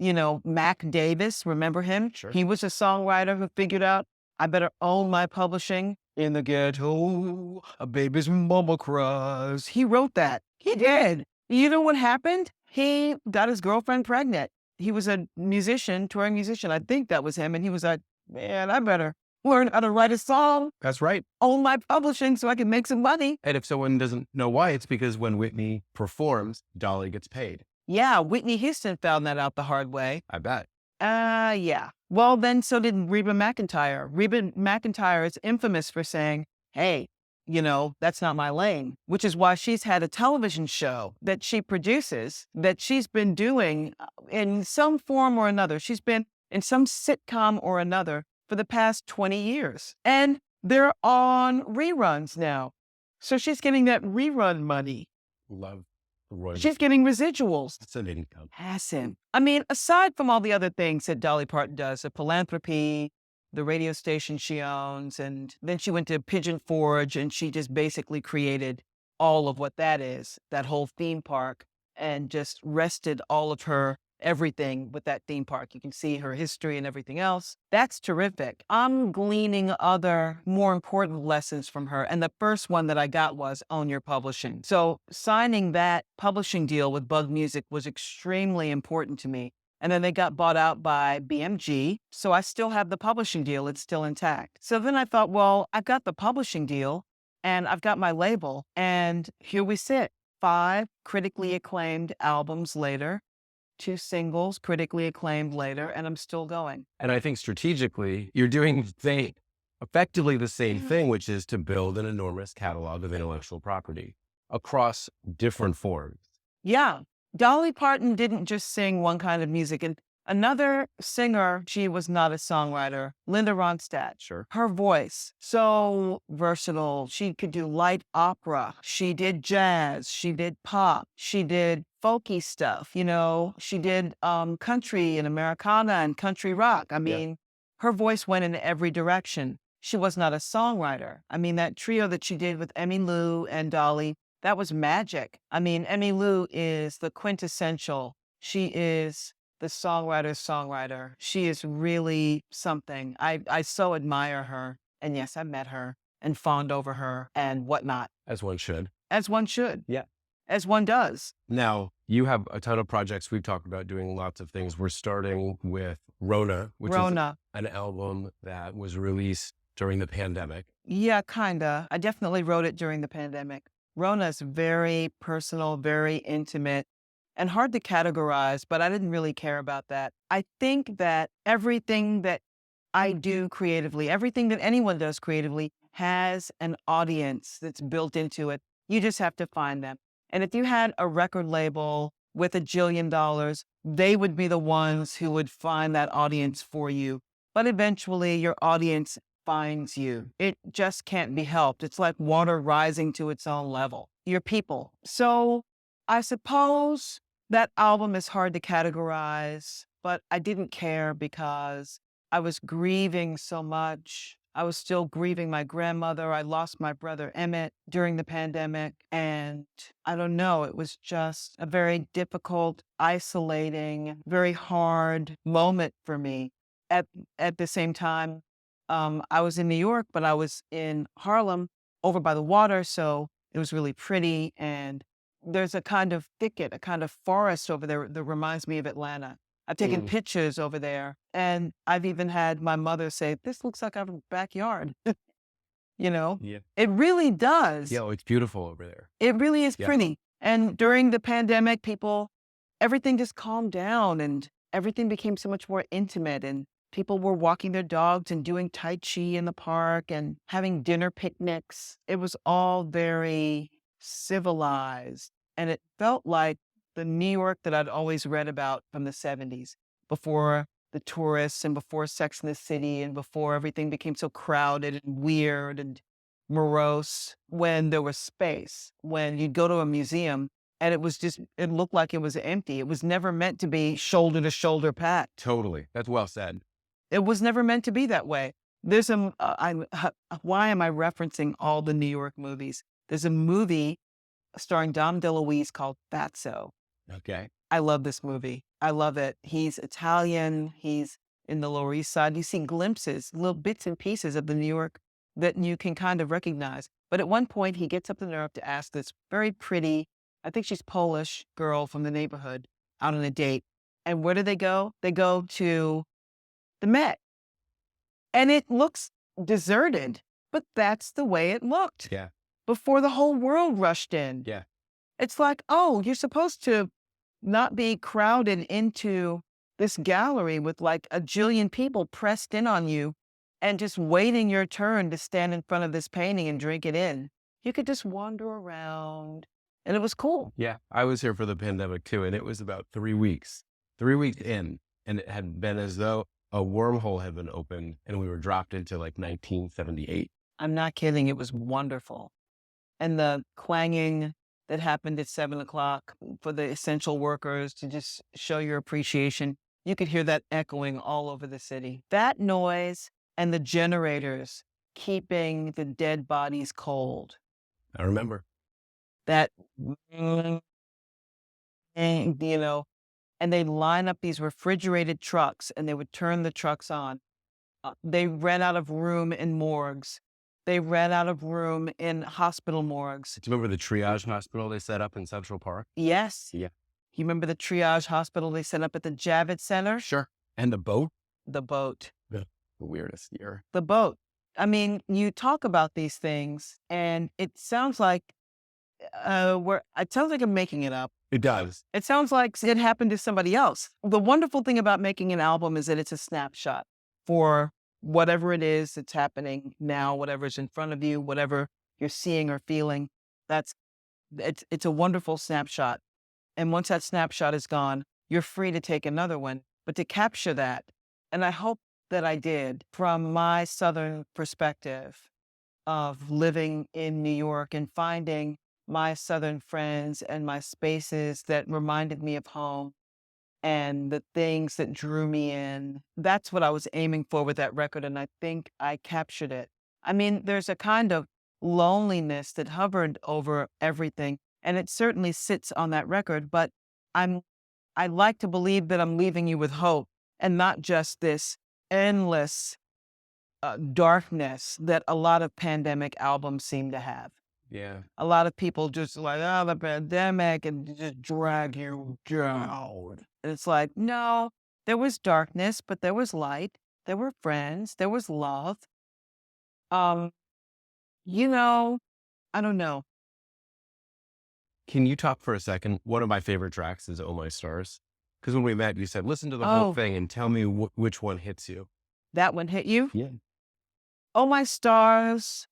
Speaker 2: Mac Davis, remember him?
Speaker 1: Sure.
Speaker 2: He was a songwriter who figured out, I better own my publishing. In the ghetto, a baby's mama cries. He wrote that. He did. You know what happened? He got his girlfriend pregnant. He was a musician, touring musician. I think that was him. And he was like, man, I better learn how to write a song,
Speaker 1: That's right.
Speaker 2: own my publishing so I can make some money.
Speaker 1: And if someone doesn't know why, it's because when Whitney performs, Dolly gets paid.
Speaker 2: Yeah, Whitney Houston found that out the hard way.
Speaker 1: I bet.
Speaker 2: Yeah. Well, then so did Reba McEntire. Reba McEntire is infamous for saying, hey, that's not my lane, which is why she's had a television show that she produces that she's been doing in some form or another. She's been in some sitcom or another for the past 20 years. And they're on reruns now. So she's getting that rerun money.
Speaker 1: Love Roy.
Speaker 2: She's getting residuals.
Speaker 1: That's an income.
Speaker 2: Passive. I mean, aside from all the other things that Dolly Parton does, the philanthropy, the radio station she owns, and then she went to Pigeon Forge and she just basically created all of what that is, that whole theme park, and just rested all of her everything with that theme park. You can see her history and everything else. That's terrific. I'm gleaning other more important lessons from her. And the first one that I got was own your publishing. So signing that publishing deal with Bug Music was extremely important to me. And then they got bought out by BMG. So I still have the publishing deal. It's still intact. So then I thought, well, I've got the publishing deal and I've got my label. And here we sit, 5 critically acclaimed albums later, 2 singles critically acclaimed later, and I'm still going.
Speaker 1: And I think strategically, you're doing effectively the same thing, which is to build an enormous catalog of intellectual property across different forms.
Speaker 2: Yeah. Dolly Parton didn't just sing one kind of music. And another singer, she was not a songwriter, Linda Ronstadt.
Speaker 1: Sure.
Speaker 2: Her voice, so versatile. She could do light opera. She did jazz. She did pop. She did folky stuff. She did country and Americana and country rock. I mean, her voice went in every direction. She was not a songwriter. I mean, that trio that she did with Emmylou and Dolly, that was magic. I mean, Emmylou is the quintessential. She is the songwriter's songwriter. She is really something. I so admire her. And yes, I met her and fawned over her and whatnot.
Speaker 1: As one should.
Speaker 2: As one should.
Speaker 1: Yeah.
Speaker 2: As one does.
Speaker 1: Now, you have a ton of projects. We've talked about doing lots of things. We're starting with Rona, which is an album that was released during the pandemic.
Speaker 2: Yeah, kinda. I definitely wrote it during the pandemic. Rona is very personal, very intimate, and hard to categorize, but I didn't really care about that. I think that everything that I do creatively, everything that anyone does creatively, has an audience that's built into it. You just have to find them. And if you had a record label with $1 jillion, they would be the ones who would find that audience for you. But eventually your audience finds you. It just can't be helped. It's like water rising to its own level. Your people. So I suppose that album is hard to categorize, but I didn't care because I was grieving so much. I was still grieving my grandmother. I lost my brother Emmett during the pandemic. And I don't know, it was just a very difficult, isolating, very hard moment for me. At the same time, I was in New York, but I was in Harlem over by the water. So it was really pretty. And there's a kind of thicket, a kind of forest over there that reminds me of Atlanta. I've taken pictures over there, and I've even had my mother say, this looks like our backyard.
Speaker 1: Yeah.
Speaker 2: It really does.
Speaker 1: Yeah, it's beautiful over there.
Speaker 2: It really is pretty. And during the pandemic, everything just calmed down and everything became so much more intimate, and people were walking their dogs and doing Tai Chi in the park and having dinner picnics. It was all very civilized, and it felt like the New York that I'd always read about from the 70s before the tourists and before Sex in the City and before everything became so crowded and weird and morose, when there was space, when you'd go to a museum and it looked like it was empty. It was never meant to be shoulder to shoulder packed.
Speaker 1: Totally. That's well said.
Speaker 2: It was never meant to be that way. There's a, why am I referencing all the New York movies? There's a movie starring Dom DeLuise called Fatso.
Speaker 1: Okay.
Speaker 2: I love this movie. I love it. He's Italian. He's in the Lower East Side. You see glimpses, little bits and pieces of the New York that you can kind of recognize. But at one point, he gets up the nerve to ask this very pretty, I think she's Polish girl from the neighborhood out on a date. And where do they go? They go to the Met. And it looks deserted, but that's the way it looked
Speaker 1: Yeah.
Speaker 2: before the whole world rushed in.
Speaker 1: Yeah.
Speaker 2: It's like, oh, you're supposed to not be crowded into this gallery with like a jillion people pressed in on you and just waiting your turn to stand in front of this painting and drink it in. You could just wander around and it was cool.
Speaker 1: Yeah. I was here for the pandemic too, and it was about 3 weeks in, and it had been as though a wormhole had been opened and we were dropped into like 1978.
Speaker 2: I'm not kidding. It was wonderful. And the clanging that happened at 7 o'clock for the essential workers to just show your appreciation. You could hear that echoing all over the city. That noise and the generators keeping the dead bodies cold.
Speaker 1: I remember.
Speaker 2: That, and they'd line up these refrigerated trucks and they would turn the trucks on. They ran out of room in morgues. They ran out of room in hospital morgues.
Speaker 1: Do you remember the triage hospital they set up in Central Park?
Speaker 2: Yes.
Speaker 1: Yeah.
Speaker 2: You remember the triage hospital they set up at the Javits Center?
Speaker 1: Sure. And the boat?
Speaker 2: The boat.
Speaker 1: The weirdest year.
Speaker 2: The boat. I mean, you talk about these things and it sounds like I'm making it up.
Speaker 1: It does.
Speaker 2: It sounds like it happened to somebody else. The wonderful thing about making an album is that it's a snapshot for whatever it is that's happening now, whatever's in front of you, whatever you're seeing or feeling. It's a wonderful snapshot. And once that snapshot is gone, you're free to take another one. But to capture that, and I hope that I did from my Southern perspective of living in New York and finding my Southern friends and my spaces that reminded me of home and the things that drew me in. That's what I was aiming for with that record, and I think I captured it. I mean, there's a kind of loneliness that hovered over everything, and it certainly sits on that record, but I like to believe that I'm leaving you with hope and not just this endless darkness that a lot of pandemic albums seem to have.
Speaker 1: Yeah.
Speaker 2: A lot of people just like, oh, the pandemic, and just drag you down. And it's like, no, there was darkness, but there was light. There were friends. There was love. I don't know.
Speaker 1: Can you talk for a second? One of my favorite tracks is Oh My Stars. Because when we met, you said, listen to the whole thing and tell me which one hits you.
Speaker 2: That one hit you?
Speaker 1: Yeah.
Speaker 2: Oh My Stars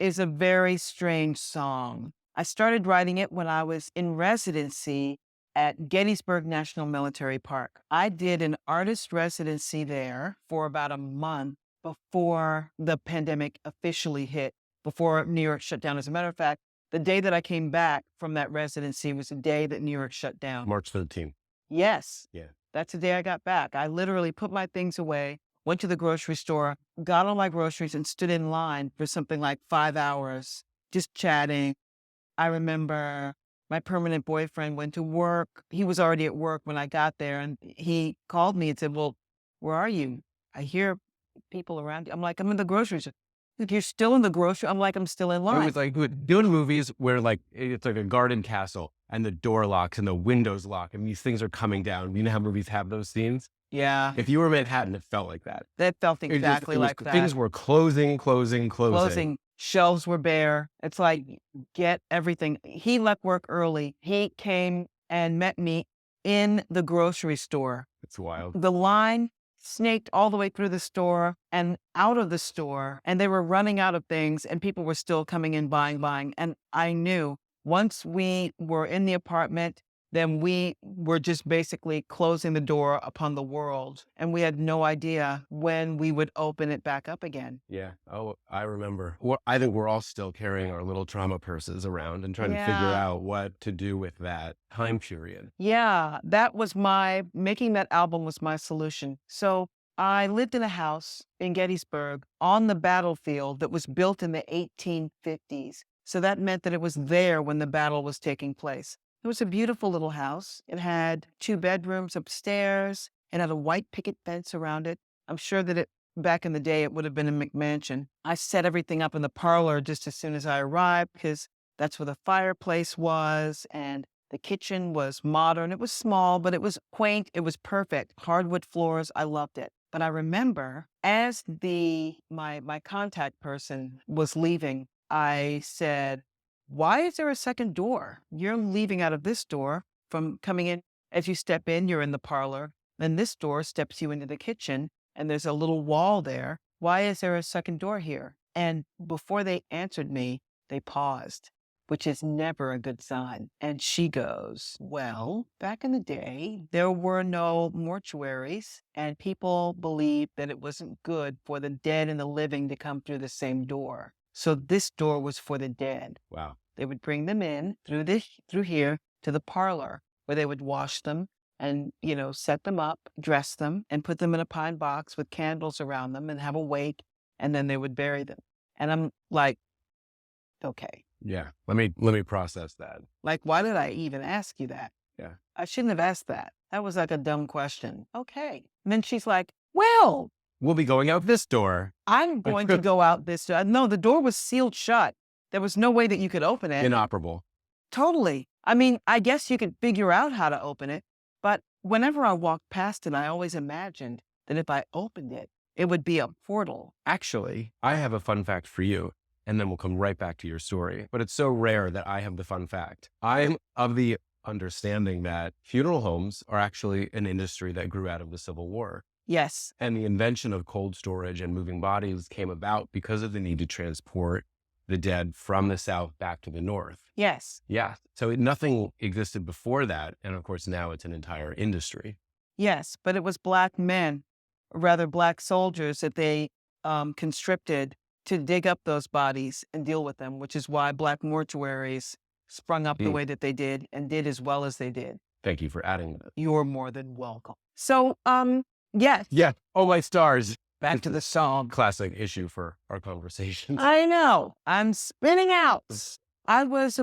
Speaker 2: is a very strange song. I started writing it when I was in residency at Gettysburg National Military Park. I did an artist residency there for about a month before the pandemic officially hit, before New York shut down. As a matter of fact, the day that I came back from that residency was the day that New York shut down.
Speaker 1: March 13th.
Speaker 2: Yes.
Speaker 1: Yeah.
Speaker 2: That's the day I got back. I literally put my things away, went to the grocery store, got all my groceries, and stood in line for something like 5 hours, just chatting. I remember my permanent boyfriend went to work. He was already at work when I got there, and he called me and said, well, where are you? I hear people around you. I'm like, I'm in the grocery store. If you're still in the grocery, I'm like, I'm still in line.
Speaker 1: It was like doing movies where like it's like a garden castle and the door locks and the windows lock and these things are coming down. You know how movies have those scenes?
Speaker 2: Yeah.
Speaker 1: If you were in Manhattan, it felt like that.
Speaker 2: That felt exactly like that.
Speaker 1: Things were closing.
Speaker 2: Shelves were bare. It's like, get everything. He left work early. He came and met me in the grocery store.
Speaker 1: It's wild.
Speaker 2: The line snaked all the way through the store and out of the store, and they were running out of things, and people were still coming in, buying. And I knew once we were in the apartment, then we were just basically closing the door upon the world. And we had no idea when we would open it back up again.
Speaker 1: Yeah. Oh, I remember. Well, I think we're all still carrying our little trauma purses around and trying to figure
Speaker 2: Yeah.
Speaker 1: out what to do with that time period.
Speaker 2: Yeah. Making that album was my solution. So I lived in a house in Gettysburg on the battlefield that was built in the 1850s. So that meant that it was there when the battle was taking place. It was a beautiful little house. It had 2 bedrooms upstairs. It had a white picket fence around it. I'm sure that back in the day, it would have been a McMansion. I set everything up in the parlor just as soon as I arrived because that's where the fireplace was, and the kitchen was modern. It was small, but it was quaint. It was perfect. Hardwood floors. I loved it. But I remember as my contact person was leaving, I said, "Why is there a second door? You're leaving out of this door from coming in. As you step in, you're in the parlor. And this door steps you into the kitchen, and there's a little wall there. Why is there a second door here?" And before they answered me, they paused, which is never a good sign. And she goes, "Well, back in the day, there were no mortuaries, and people believed that it wasn't good for the dead and the living to come through the same door. So this door was for the dead.
Speaker 1: Wow.
Speaker 2: They would bring them in through here to the parlor where they would wash them and, set them up, dress them, and put them in a pine box with candles around them and have a wake, and then they would bury them." And I'm like, okay.
Speaker 1: Yeah. Let me process that.
Speaker 2: Like, why did I even ask you that?
Speaker 1: Yeah.
Speaker 2: I shouldn't have asked that. That was like a dumb question. Okay. And then she's like, "Well,
Speaker 1: We'll be going out this door.
Speaker 2: I'm going to go out this door." No, the door was sealed shut. There was no way that you could open it.
Speaker 1: Inoperable.
Speaker 2: Totally. I mean, I guess you could figure out how to open it, but whenever I walked past it, I always imagined that if I opened it, it would be a portal.
Speaker 1: Actually, I have a fun fact for you, and then we'll come right back to your story. But it's so rare that I have the fun fact. I'm of the understanding that funeral homes are actually an industry that grew out of the Civil War.
Speaker 2: Yes.
Speaker 1: And the invention of cold storage and moving bodies came about because of the need to transport the dead from the South back to the North.
Speaker 2: Yes.
Speaker 1: Yeah. So nothing existed before that. And of course, now it's an entire industry.
Speaker 2: Yes. But it was Black men, or rather Black soldiers, that they conscripted to dig up those bodies and deal with them, which is why Black mortuaries sprung up the way that they did and did as well as they did.
Speaker 1: Thank you for adding that.
Speaker 2: You're more than welcome. So, yes.
Speaker 1: Yeah. Oh, my stars.
Speaker 2: Back to the song.
Speaker 1: Classic issue for our conversations.
Speaker 2: I know. I'm spinning out. I was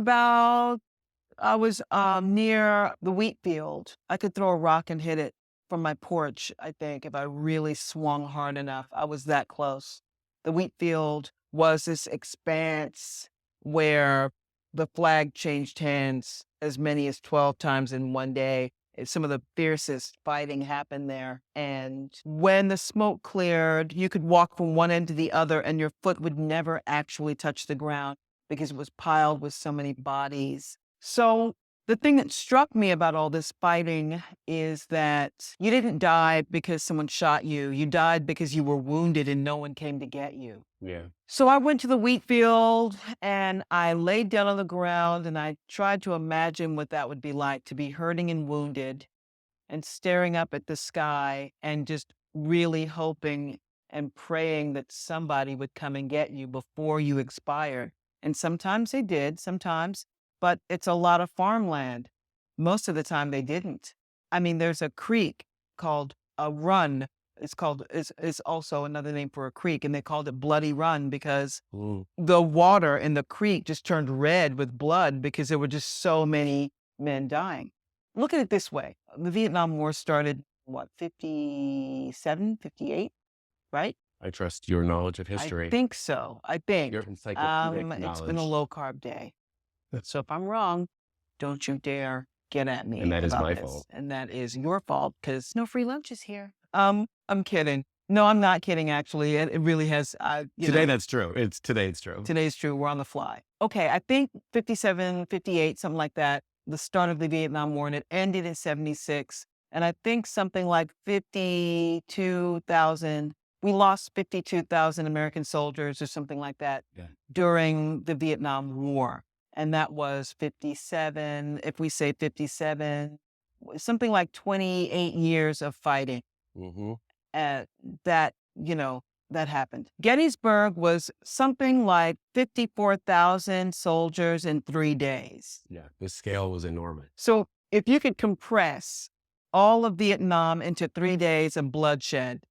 Speaker 2: near the wheat field. I could throw a rock and hit it from my porch, I think, if I really swung hard enough. I was that close. The wheat field was this expanse where the flag changed hands as many as 12 times in one day. Some of the fiercest fighting happened there. And when the smoke cleared, you could walk from one end to the other and your foot would never actually touch the ground because it was piled with so many bodies. So the thing that struck me about all this fighting is that you didn't die because someone shot you. You died because you were wounded and no one came to get you.
Speaker 1: Yeah.
Speaker 2: So I went to the wheat field and I laid down on the ground and I tried to imagine what that would be like to be hurting and wounded and staring up at the sky and just really hoping and praying that somebody would come and get you before you expired. And sometimes they did, but it's a lot of farmland. Most of the time they didn't. I mean, there's a creek called a run. It's also another name for a creek, and they called it Bloody Run because the water in the creek just turned red with blood because there were just so many men dying. Look at it this way. The Vietnam War started, 57, 58, right?
Speaker 1: I trust your knowledge of history.
Speaker 2: I think so.
Speaker 1: Your encyclopedic
Speaker 2: It's been a
Speaker 1: knowledge.
Speaker 2: low carb day. So if I'm wrong, don't you dare get at me.
Speaker 1: And that is
Speaker 2: about
Speaker 1: my
Speaker 2: this.
Speaker 1: fault.
Speaker 2: And that is your fault because no free lunches here. I'm kidding. No, I'm not kidding, actually. It really has.
Speaker 1: That's true. Today it's true.
Speaker 2: Today's true. We're on the fly. Okay, I think 57, 58, something like that, the start of the Vietnam War, and it ended in 76. And I think something like 52,000, we lost 52,000 American soldiers or something like that during the Vietnam War. And that was 57, if we say 57, something like 28 years of fighting.
Speaker 1: Mm-hmm.
Speaker 2: uh, that, you know, that happened. Gettysburg was something like 54,000 soldiers in 3 days.
Speaker 1: Yeah, the scale was enormous.
Speaker 2: So if you could compress all of Vietnam into 3 days of bloodshed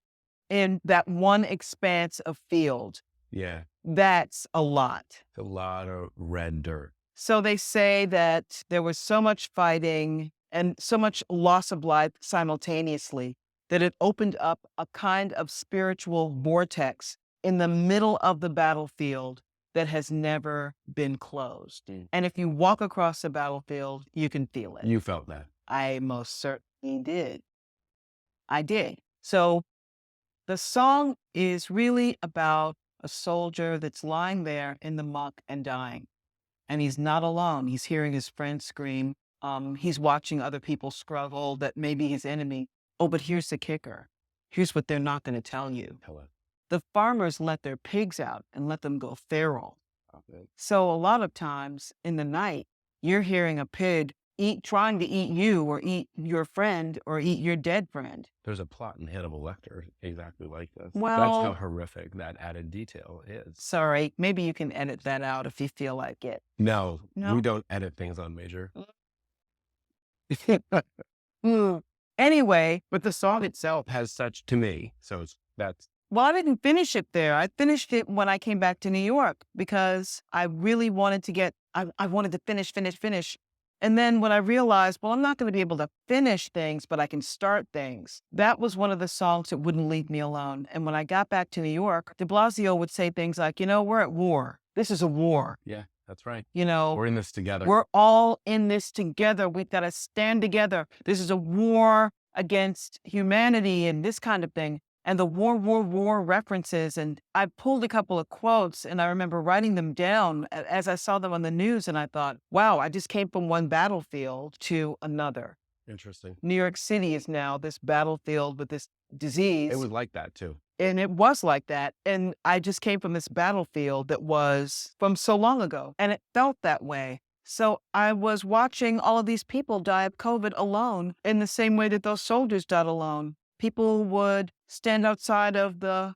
Speaker 2: in that one expanse of field,
Speaker 1: Yeah,
Speaker 2: that's a lot.
Speaker 1: a lot of red dirt.
Speaker 2: So they say that there was so much fighting and so much loss of life simultaneously that it opened up a kind of spiritual vortex in the middle of the battlefield that has never been closed.
Speaker 1: Mm.
Speaker 2: And if you walk across the battlefield, you can feel it.
Speaker 1: You felt that.
Speaker 2: I most certainly did. I did. So the song is really about a soldier that's lying there in the muck and dying. And he's not alone. He's hearing his friends scream. He's watching other people struggle that may be his enemy. Oh, but here's the kicker. Here's what they're not going to tell you.
Speaker 1: Tell it.
Speaker 2: The farmers let their pigs out and let them go feral.
Speaker 1: Okay.
Speaker 2: So a lot of times in the night, you're hearing a pig trying to eat you or eat your friend or eat your dead friend.
Speaker 1: There's a plot in Hannibal Lecter exactly like this.
Speaker 2: Well,
Speaker 1: that's how horrific that added detail is.
Speaker 2: Sorry, maybe you can edit that out if you feel like it.
Speaker 1: No,
Speaker 2: No?
Speaker 1: we don't edit things on Major.
Speaker 2: Anyway,
Speaker 1: But the song itself has such, to me, so that's,
Speaker 2: well, I didn't finish it there. I finished it when I came back to New York because I really wanted to I wanted to finish. And then when I realized, well, I'm not going to be able to finish things, but I can start things. That was one of the songs that wouldn't leave me alone. And when I got back to New York, de Blasio would say things like, we're at war. This is a war.
Speaker 1: yeah, that's right.
Speaker 2: We're
Speaker 1: We're in this together.
Speaker 2: We're all in this together. We've got to stand together. This is a war against humanity and this kind of thing. And the war references. And I pulled a couple of quotes and I remember writing them down as I saw them on the news. And I thought, wow, I just came from one battlefield to another.
Speaker 1: Interesting.
Speaker 2: New York City is now this battlefield with this disease.
Speaker 1: It was like that too.
Speaker 2: And it was like that. And I just came from this battlefield that was from so long ago. And it felt that way. So I was watching all of these people die of COVID alone in the same way that those soldiers died alone. People would stand outside of the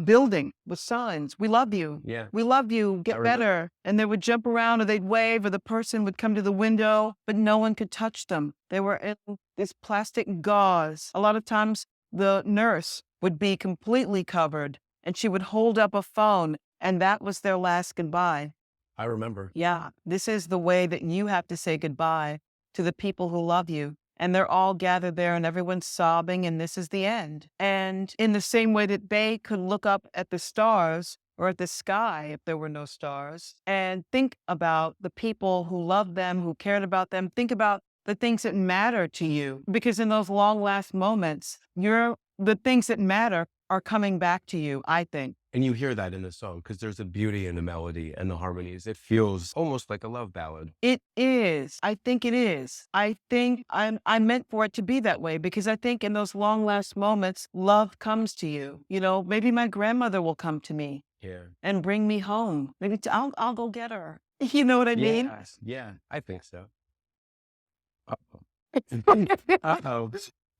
Speaker 2: building with signs. We love you.
Speaker 1: Yeah.
Speaker 2: We love you. Get better. And they would jump around or they'd wave or the person would come to the window, but no one could touch them. They were in this plastic gauze. A lot of times the nurse would be completely covered and she would hold up a phone and that was their last goodbye.
Speaker 1: I remember.
Speaker 2: Yeah, this is the way that you have to say goodbye to the people who love you. And they're all gathered there and everyone's sobbing and this is the end. And in the same way that they could look up at the stars or at the sky if there were no stars and think about the people who loved them, who cared about them, think about the things that matter to you. Because in those long last moments, the things that matter are coming back to you, I think.
Speaker 1: And you hear that in the song because there's a beauty in the melody and the harmonies. It feels almost like a love ballad.
Speaker 2: It is. I think it is. I think I meant for it to be that way because I think in those long last moments, love comes to you. Maybe my grandmother will come to me and bring me home. Maybe I'll go get her. You know what I mean?
Speaker 1: Yes. Yeah, I think so. Uh-oh. Uh-oh.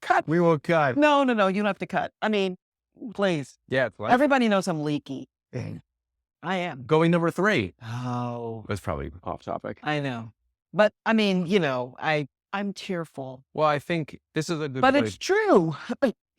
Speaker 2: Cut.
Speaker 1: We will cut.
Speaker 2: No. You don't have to cut. I mean, please.
Speaker 1: Yeah, it's like
Speaker 2: Everybody knows I'm leaky. I am.
Speaker 1: going number 3.
Speaker 2: Oh,
Speaker 1: That's probably off topic.
Speaker 2: I know. But I mean, I'm tearful.
Speaker 1: Well, I think this is a good
Speaker 2: But
Speaker 1: place.
Speaker 2: it's true.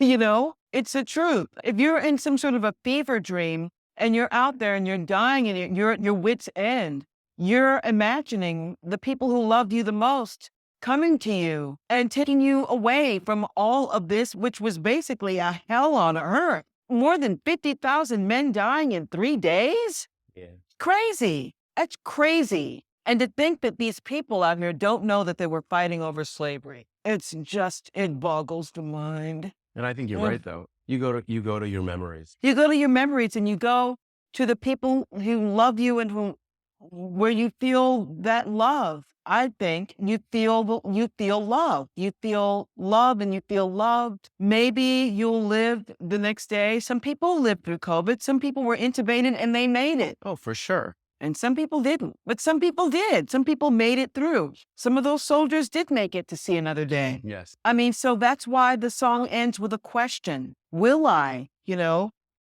Speaker 2: It's the truth. If you're in some sort of a fever dream and you're out there and you're dying and you're at your wit's end, you're imagining the people who loved you the most coming to you and taking you away from all of this, which was basically a hell on earth. More than 50,000 men dying in 3 days?
Speaker 1: Yeah.
Speaker 2: Crazy. That's crazy. And to think that these people out here don't know that they were fighting over slavery. It boggles the mind.
Speaker 1: And I think you're right, though. You go to your memories.
Speaker 2: You go to your memories and you go to the people who love you and where you feel that love. I think you feel love. You feel love and you feel loved. Maybe you'll live the next day. Some people lived through COVID. Some people were intubated and they made it.
Speaker 1: Oh, for sure.
Speaker 2: And some people didn't, but some people did. Some people made it through. Some of those soldiers did make it to see another day.
Speaker 1: Yes.
Speaker 2: I mean, so that's why the song ends with a question. Will I,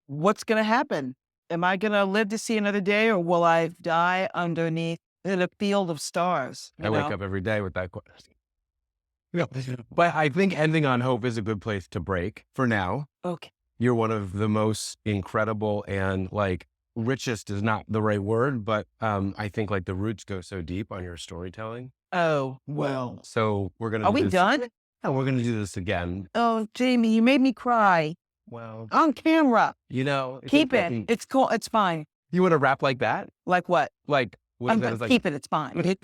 Speaker 2: what's going to happen? Am I going to live to see another day, or will I die underneath in a field of stars?
Speaker 1: I wake up every day with that question. No, but I think ending on hope is a good place to break for now.
Speaker 2: Okay.
Speaker 1: You're one of the most incredible and like richest is not the right word, but I think like the roots go so deep on your storytelling.
Speaker 2: Oh, well.
Speaker 1: So we're going to
Speaker 2: Are
Speaker 1: do
Speaker 2: we
Speaker 1: this.
Speaker 2: done?
Speaker 1: No, we're going to do this again.
Speaker 2: Oh, Jamie, you made me cry
Speaker 1: Well,
Speaker 2: on camera.
Speaker 1: it's
Speaker 2: Keep it.
Speaker 1: important.
Speaker 2: It's cool. It's fine.
Speaker 1: You want to rap like that?
Speaker 2: Like what?
Speaker 1: Like, what is that? It's like,
Speaker 2: Keep it. It's fine.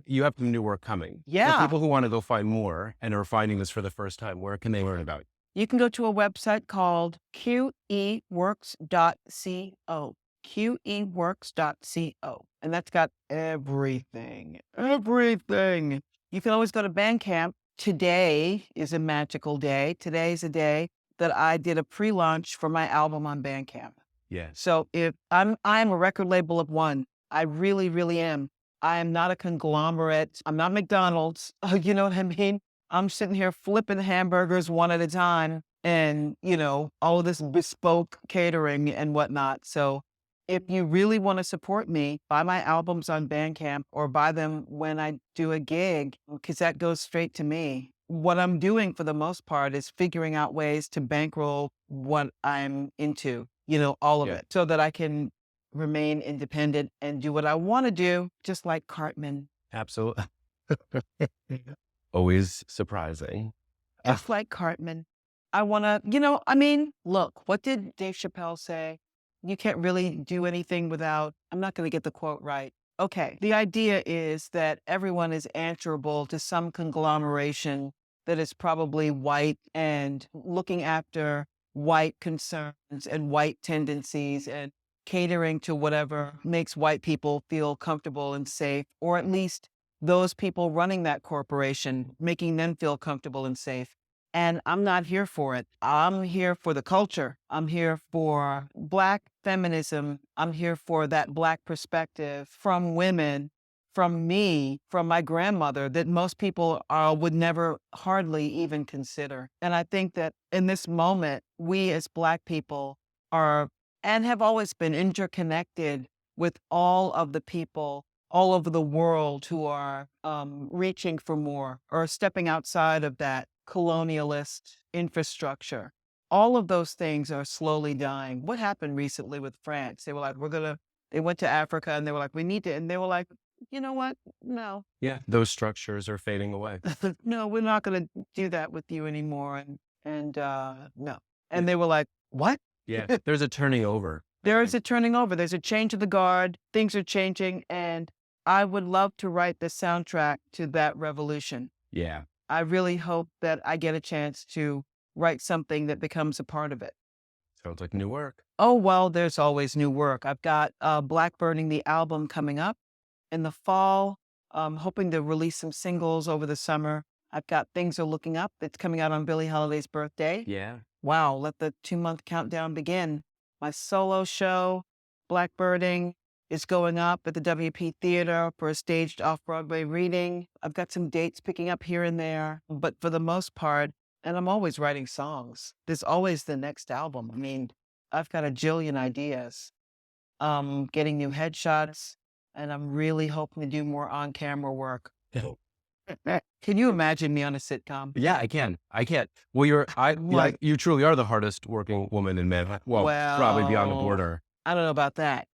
Speaker 1: you have some new work coming.
Speaker 2: Yeah.
Speaker 1: For people who want to go find more and are finding this for the first time, where can they learn about you?
Speaker 2: You can go to a website called QEworks.co. QEworks.co. And that's got everything. Everything. You can always go to Bandcamp. Today is a magical day. Today is a day that I did a pre-launch for my album on Bandcamp.
Speaker 1: Yeah.
Speaker 2: So if I'm a record label of one. I really, really am. I am not a conglomerate. I'm not McDonald's. You know what I mean? I'm sitting here flipping hamburgers one at a time and, all of this bespoke catering and whatnot. So if you really want to support me, buy my albums on Bandcamp or buy them when I do a gig, because that goes straight to me. What I'm doing for the most part is figuring out ways to bankroll what I'm into, all of it, so that I can remain independent and do what I want to do, just like Cartman.
Speaker 1: Absolutely. Always surprising.
Speaker 2: Just like Cartman. I want to, look, what did Dave Chappelle say? You can't really do anything without, I'm not going to get the quote right. Okay. The idea is that everyone is answerable to some conglomeration that is probably white and looking after white concerns and white tendencies and catering to whatever makes white people feel comfortable and safe, or at least those people running that corporation, making them feel comfortable and safe. And I'm not here for it. I'm here for the culture. I'm here for Black feminism. I'm here for that Black perspective from women, from me, from my grandmother, that most people would never hardly even consider. And I think that in this moment, we as Black people are and have always been interconnected with all of the people all over the world who are reaching for more or stepping outside of that colonialist infrastructure. All of those things are slowly dying. What happened recently with France? They were like, they went to Africa and they were like, we need to, and they were like, you know what? No.
Speaker 1: Yeah. Those structures are fading away.
Speaker 2: No, we're not going to do that with you anymore. And no. And they were like, what?
Speaker 1: Yeah. There's a turning over.
Speaker 2: There is a turning over. There's a change of the guard. Things are changing. And I would love to write the soundtrack to that revolution.
Speaker 1: Yeah.
Speaker 2: I really hope that I get a chance to write something that becomes a part of it.
Speaker 1: Sounds like new work.
Speaker 2: Oh, well, there's always new work. I've got Blackbirding the album coming up in the fall. Hoping to release some singles over the summer. I've got Things Are Looking Up. It's coming out on Billie Holiday's birthday.
Speaker 1: Yeah.
Speaker 2: Wow, let the 2-month countdown begin. My solo show, Blackbirding, is going up at the WP Theater for a staged off-Broadway reading. I've got some dates picking up here and there, but for the most part, and I'm always writing songs. There's always the next album. I mean, I've got a jillion ideas. Getting new headshots, and I'm really hoping to do more on-camera work. Can you imagine me on a sitcom?
Speaker 1: Yeah, I can. Well, you truly are the hardest working woman in Manhattan. Well, probably beyond the border.
Speaker 2: I don't know about that,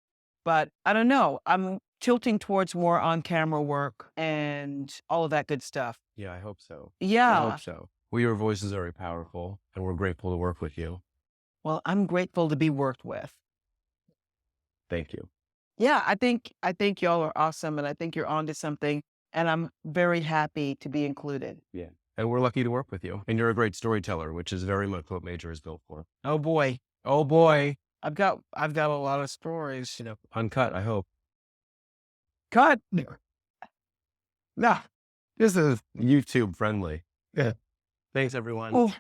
Speaker 2: but I don't know. I'm tilting towards more on-camera work and all of that good stuff.
Speaker 1: Yeah, I hope so.
Speaker 2: Yeah.
Speaker 1: I hope so. Well, your voice is very powerful, and we're grateful to work with you.
Speaker 2: Well, I'm grateful to be worked with.
Speaker 1: Thank you.
Speaker 2: Yeah, I think y'all are awesome, and I think you're onto something, and I'm very happy to be included.
Speaker 1: Yeah. And we're lucky to work with you. And you're a great storyteller, which is very much what Major is built for.
Speaker 2: Oh boy.
Speaker 1: Oh boy.
Speaker 2: I've got a lot of stories.
Speaker 1: Uncut, I hope.
Speaker 2: Cut.
Speaker 1: Nah, this is YouTube friendly. Yeah. Thanks, everyone.
Speaker 2: Oh.